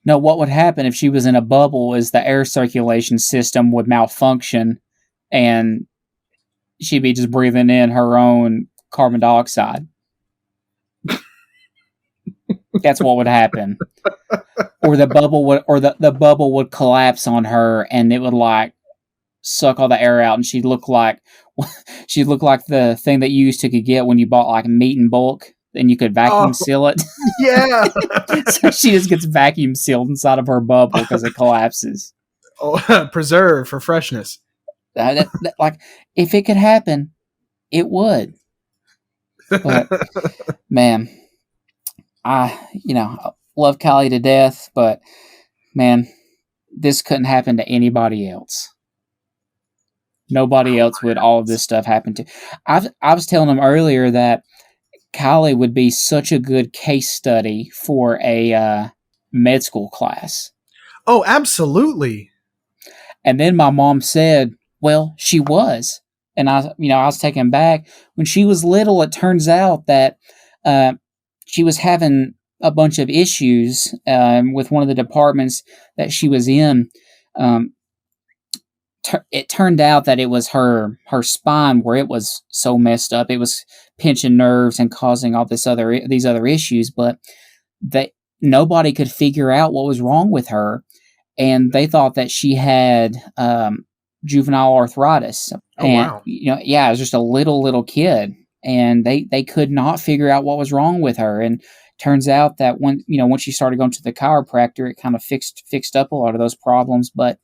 No, what would happen if she was in a bubble is the air circulation system would malfunction and she'd be just breathing in her own carbon dioxide. That's what would happen. Or the bubble would collapse on her and it would like suck all the air out and she'd look like the thing that you used to could get when you bought like meat in bulk and you could vacuum seal it. Yeah. So she just gets vacuum sealed inside of her bubble because it collapses. Oh, preserve for freshness. Like, if it could happen, it would. But, man, I love Kylie to death, but, man, this couldn't happen to anybody else. Nobody else would all of this stuff happen to. I was telling them earlier that Kylie would be such a good case study for a med school class. Oh, absolutely. And then my mom said, well, she was. And I was taken back. When she was little, it turns out that she was having a bunch of issues with one of the departments that she was in. It turned out that it was her spine where it was so messed up. It was pinching nerves and causing all these other issues, but nobody could figure out what was wrong with her, and they thought that she had juvenile arthritis. Oh, and wow. It was just a little kid, and they could not figure out what was wrong with her. And turns out that when she started going to the chiropractor, it kind of fixed up a lot of those problems. But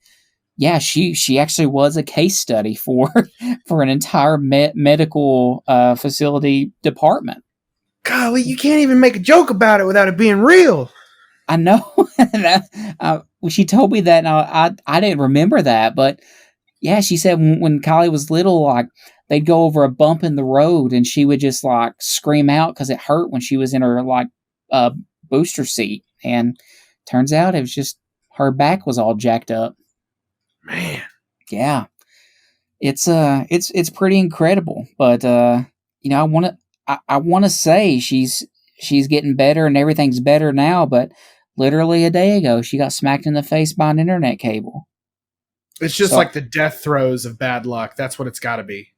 yeah, she actually was a case study for an entire medical facility department. Golly, you can't even make a joke about it without it being real. I know. She told me that, and I didn't remember that, but yeah, she said when Kylie was little, like they'd go over a bump in the road, and she would just like scream out because it hurt when she was in her like booster seat, and turns out it was just her back was all jacked up. Man, yeah, it's pretty incredible. But I want to say she's getting better and everything's better now. But literally a day ago, she got smacked in the face by an internet cable. It's just like the death throes of bad luck. That's what it's got to be.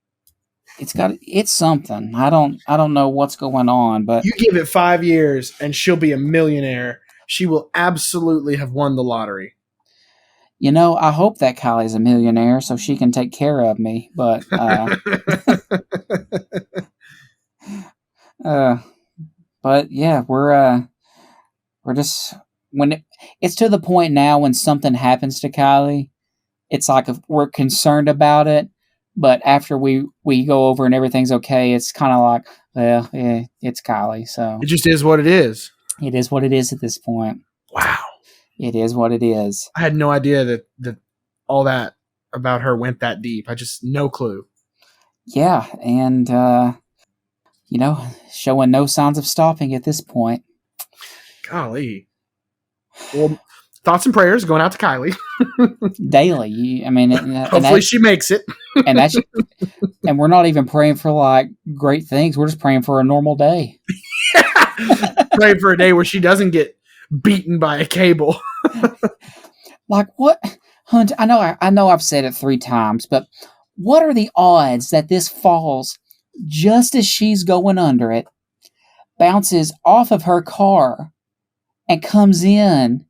It's something. I don't know what's going on, but you give it 5 years and she'll be a millionaire. She will absolutely have won the lottery. I hope that Kylie's a millionaire so she can take care of me. But, but yeah, we're just it's to the point now when something happens to Kylie, it's like we're concerned about it. But after we go over and everything's okay, it's kind of like, well, yeah, it's Kylie, so it just is what it is. It is what it is at this point. Wow. It is what it is. I had no idea that all that about her went that deep. I just no clue. Yeah, and showing no signs of stopping at this point. Golly. Well, thoughts and prayers going out to Kylie daily. Hopefully she makes it. And we're not even praying for like great things. We're just praying for a normal day. Praying for a day where she doesn't get beaten by a cable. Like what, Hunt? I know I've said it 3 times, but what are the odds that this falls just as she's going under it, bounces off of her car, and comes in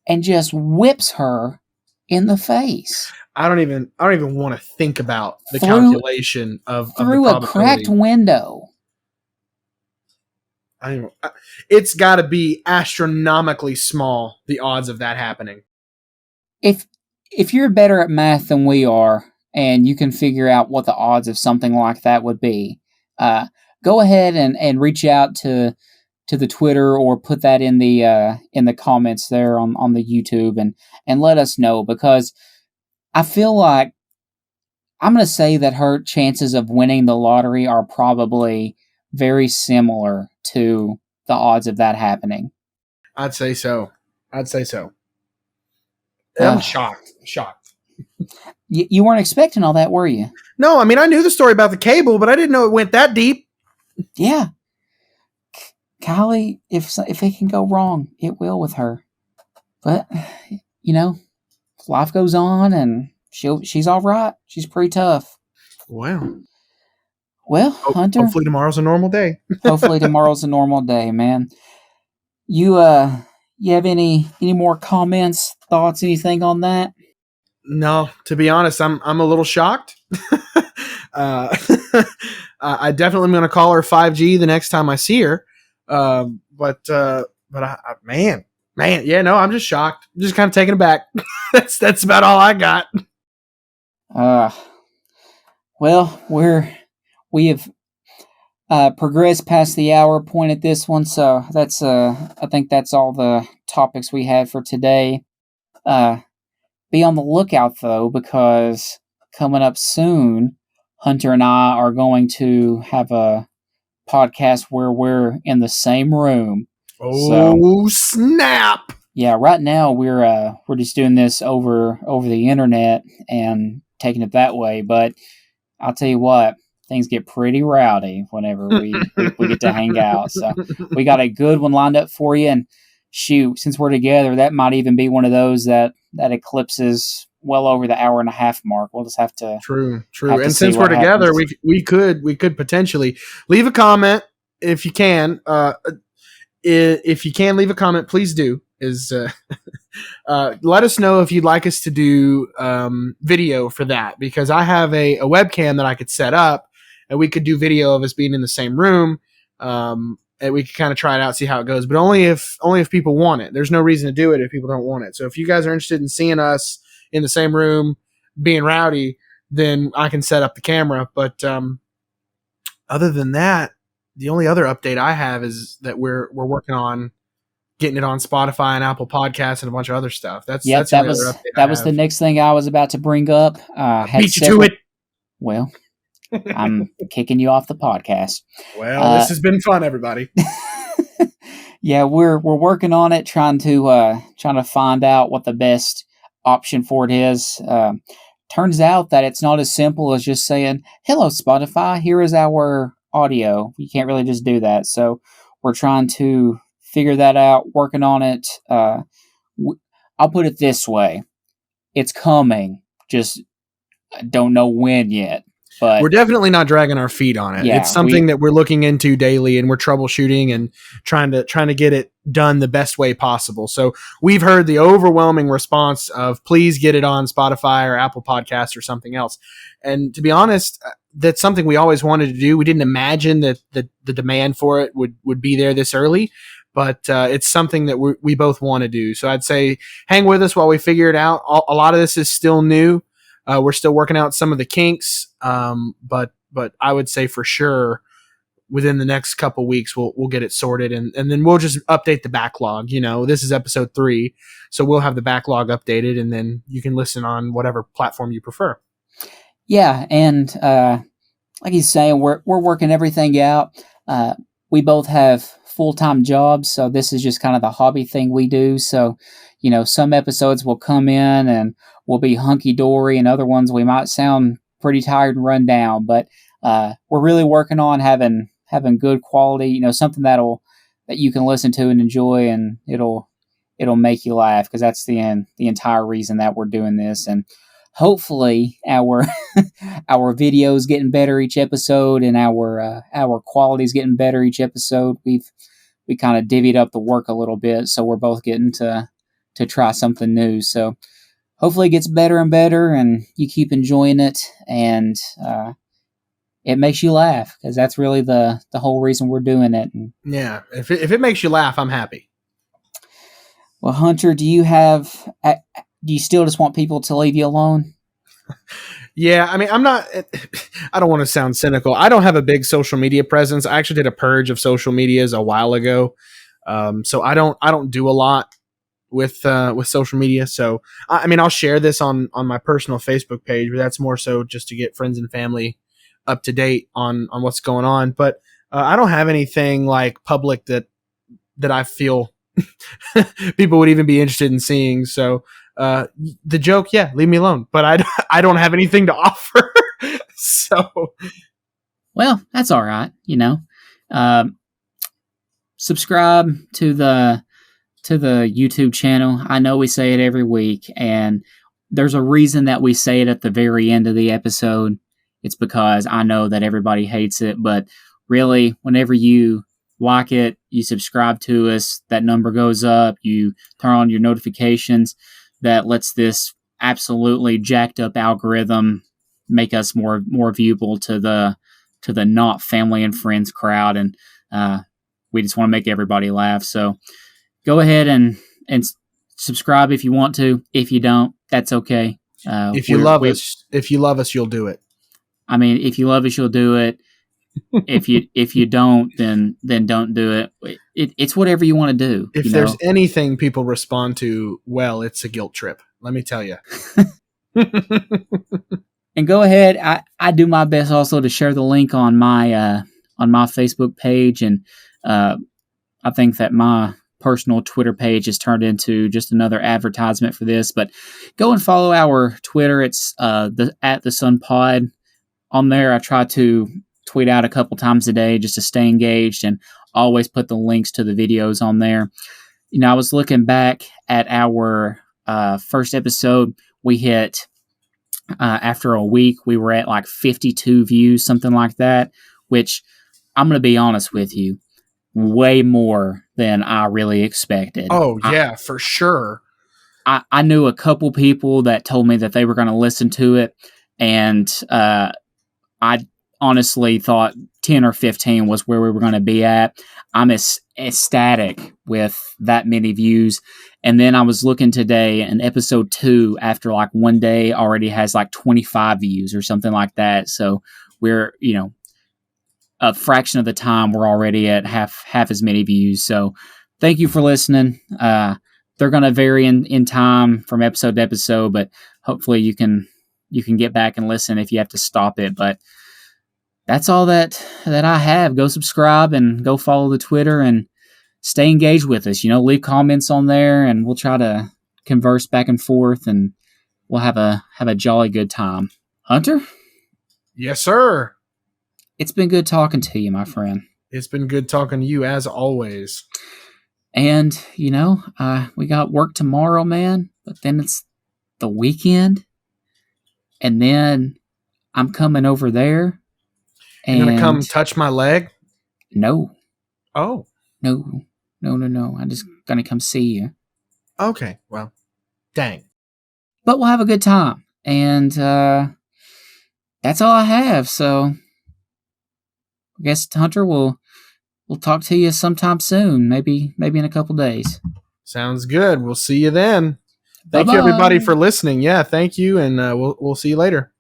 and just whips her in the face? I don't even want to think about the calculation of through the a cracked window. It's got to be astronomically small, the odds of that happening. If you're better at math than we are, and you can figure out what the odds of something like that would be, go ahead and reach out to the Twitter or put that in the comments there on the YouTube and let us know, because I feel like I'm going to say that her chances of winning the lottery are probably very similar to the odds of that happening. I'd say so. I'm shocked. You weren't expecting all that, were you? No, I mean, I knew the story about the cable, but I didn't know it went that deep. Yeah. Kylie, if it can go wrong, it will with her. But life goes on, and she's all right. She's pretty tough. Wow. Well, Hunter. Hopefully tomorrow's a normal day. Hopefully tomorrow's a normal day, man. You have any more comments, thoughts, anything on that? No, to be honest, I'm a little shocked. I definitely am going to call her 5G the next time I see her. But man, yeah, no, I'm just shocked. I'm just kind of taken aback. That's about all I got. Well, we have progressed past the hour point at this one, so that's I think that's all the topics we had for today. Be on the lookout though, because coming up soon, Hunter and I are going to have a podcast where we're in the same room. Oh, snap! Yeah, right now we're just doing this over the internet and taking it that way. But I'll tell you what, things get pretty rowdy whenever we get to hang out. So we got a good one lined up for you. And shoot, since we're together, that might even be one of those that eclipses well over the hour and a half mark. We'll just have to true. And since we're together, we could potentially leave a comment if you can. If you can leave a comment, please do. Let us know if you'd like us to do video for that, because I have a webcam that I could set up, and we could do video of us being in the same room. And we could kind of try it out, see how it goes, but only if people want it. There's no reason to do it if people don't want it. So if you guys are interested in seeing us in the same room being rowdy, then I can set up the camera. But other than that, the only other update I have is that we're working on getting it on Spotify and Apple Podcasts and a bunch of other stuff. That was the next thing I was about to bring up. Beat you to it. Well, I'm kicking you off the podcast. Well, this has been fun, everybody. Yeah, we're working on it, trying to find out what the best option for it is. Turns out that it's not as simple as just saying, "Hello, Spotify, here is our audio." You can't really just do that. So we're trying to figure that out, working on it. I'll put it this way. It's coming. Just don't know when yet. But we're definitely not dragging our feet on it. Yeah, it's something that we're looking into daily, and we're troubleshooting and trying to get it done the best way possible. So we've heard the overwhelming response of please get it on Spotify or Apple Podcasts or something else. And to be honest, that's something we always wanted to do. We didn't imagine that the demand for it would be there this early, but it's something that we both want to do. So I'd say hang with us while we figure it out. A lot of this is still new. We're still working out some of the kinks, but I would say for sure within the next couple weeks we'll get it sorted, and then we'll just update the backlog. This is episode 3, so we'll have the backlog updated, and then you can listen on whatever platform you prefer. Yeah, and like he's saying, we're working everything out. We both have full-time jobs, so this is just kind of the hobby thing we do. So, some episodes will come in and we'll be hunky-dory, and other ones we might sound pretty tired and run down. But we're really working on having good quality, something that you can listen to and enjoy, and it'll make you laugh, because that's the entire reason that we're doing this. And hopefully our video is getting better each episode, and our quality is getting better each episode. We kind of divvied up the work a little bit, so we're both getting to try something new. So hopefully it gets better and better, and you keep enjoying it, and it makes you laugh, because that's really the whole reason we're doing it. And yeah, if it makes you laugh, I'm happy. Well, Hunter, do you still just want people to leave you alone? Yeah, I mean, I don't want to sound cynical. I don't have a big social media presence. I actually did a purge of social medias a while ago. So I don't do a lot with social media. So I mean, I'll share this on my personal Facebook page, but that's more so just to get friends and family up to date on what's going on. But I don't have anything like public that I feel people would even be interested in seeing. So the joke, yeah, leave me alone. But I don't have anything to offer. So, well, that's all right. subscribe to the YouTube channel. I know we say it every week, and there's a reason that we say it at the very end of the episode. It's because I know that everybody hates it, but really, whenever you like it, you subscribe to us, that number goes up, you turn on your notifications, that lets this absolutely jacked up algorithm make us more viewable to the not family and friends crowd, and we just want to make everybody laugh. So go ahead and subscribe if you want to. If you don't, that's okay. If you love us, you'll do it. I mean, if you love us, you'll do it. If you don't, then don't do it. It's whatever you want to do. If there's anything people respond to, well, it's a guilt trip. Let me tell you. And go ahead. I do my best also to share the link on my Facebook page, and I think that my personal Twitter page has turned into just another advertisement for this. But go and follow our Twitter. It's at the Sun Pod. On there, I try to tweet out a couple times a day just to stay engaged, and always put the links to the videos on there. I was looking back at our first episode. We hit, after a week, we were at like 52 views, something like that, which I'm going to be honest with you, way more than I really expected. Oh, yeah, for sure. I knew a couple people that told me that they were going to listen to it, and I honestly thought 10 or 15 was where we were going to be at. I'm ecstatic with that many views. And then I was looking today, and episode 2, after like one day, already has like 25 views or something like that. So we're, a fraction of the time, we're already at half as many views. So thank you for listening. They're going to vary in time from episode to episode, but hopefully you can get back and listen if you have to stop it. But that's all that I have. Go subscribe and go follow the Twitter and stay engaged with us. Leave comments on there, and we'll try to converse back and forth, and we'll have a jolly good time. Hunter? Yes, sir. It's been good talking to you, my friend. It's been good talking to you, as always. And, we got work tomorrow, man, but then it's the weekend, and then I'm coming over there. You're going to come touch my leg? No. Oh. No. I'm just going to come see you. Okay. Well, dang. But we'll have a good time. And that's all I have. So I guess, Hunter, we'll talk to you sometime soon. Maybe in a couple days. Sounds good. We'll see you then. Thank Bye-bye. you, everybody, for listening. Yeah, thank you. And we'll see you later.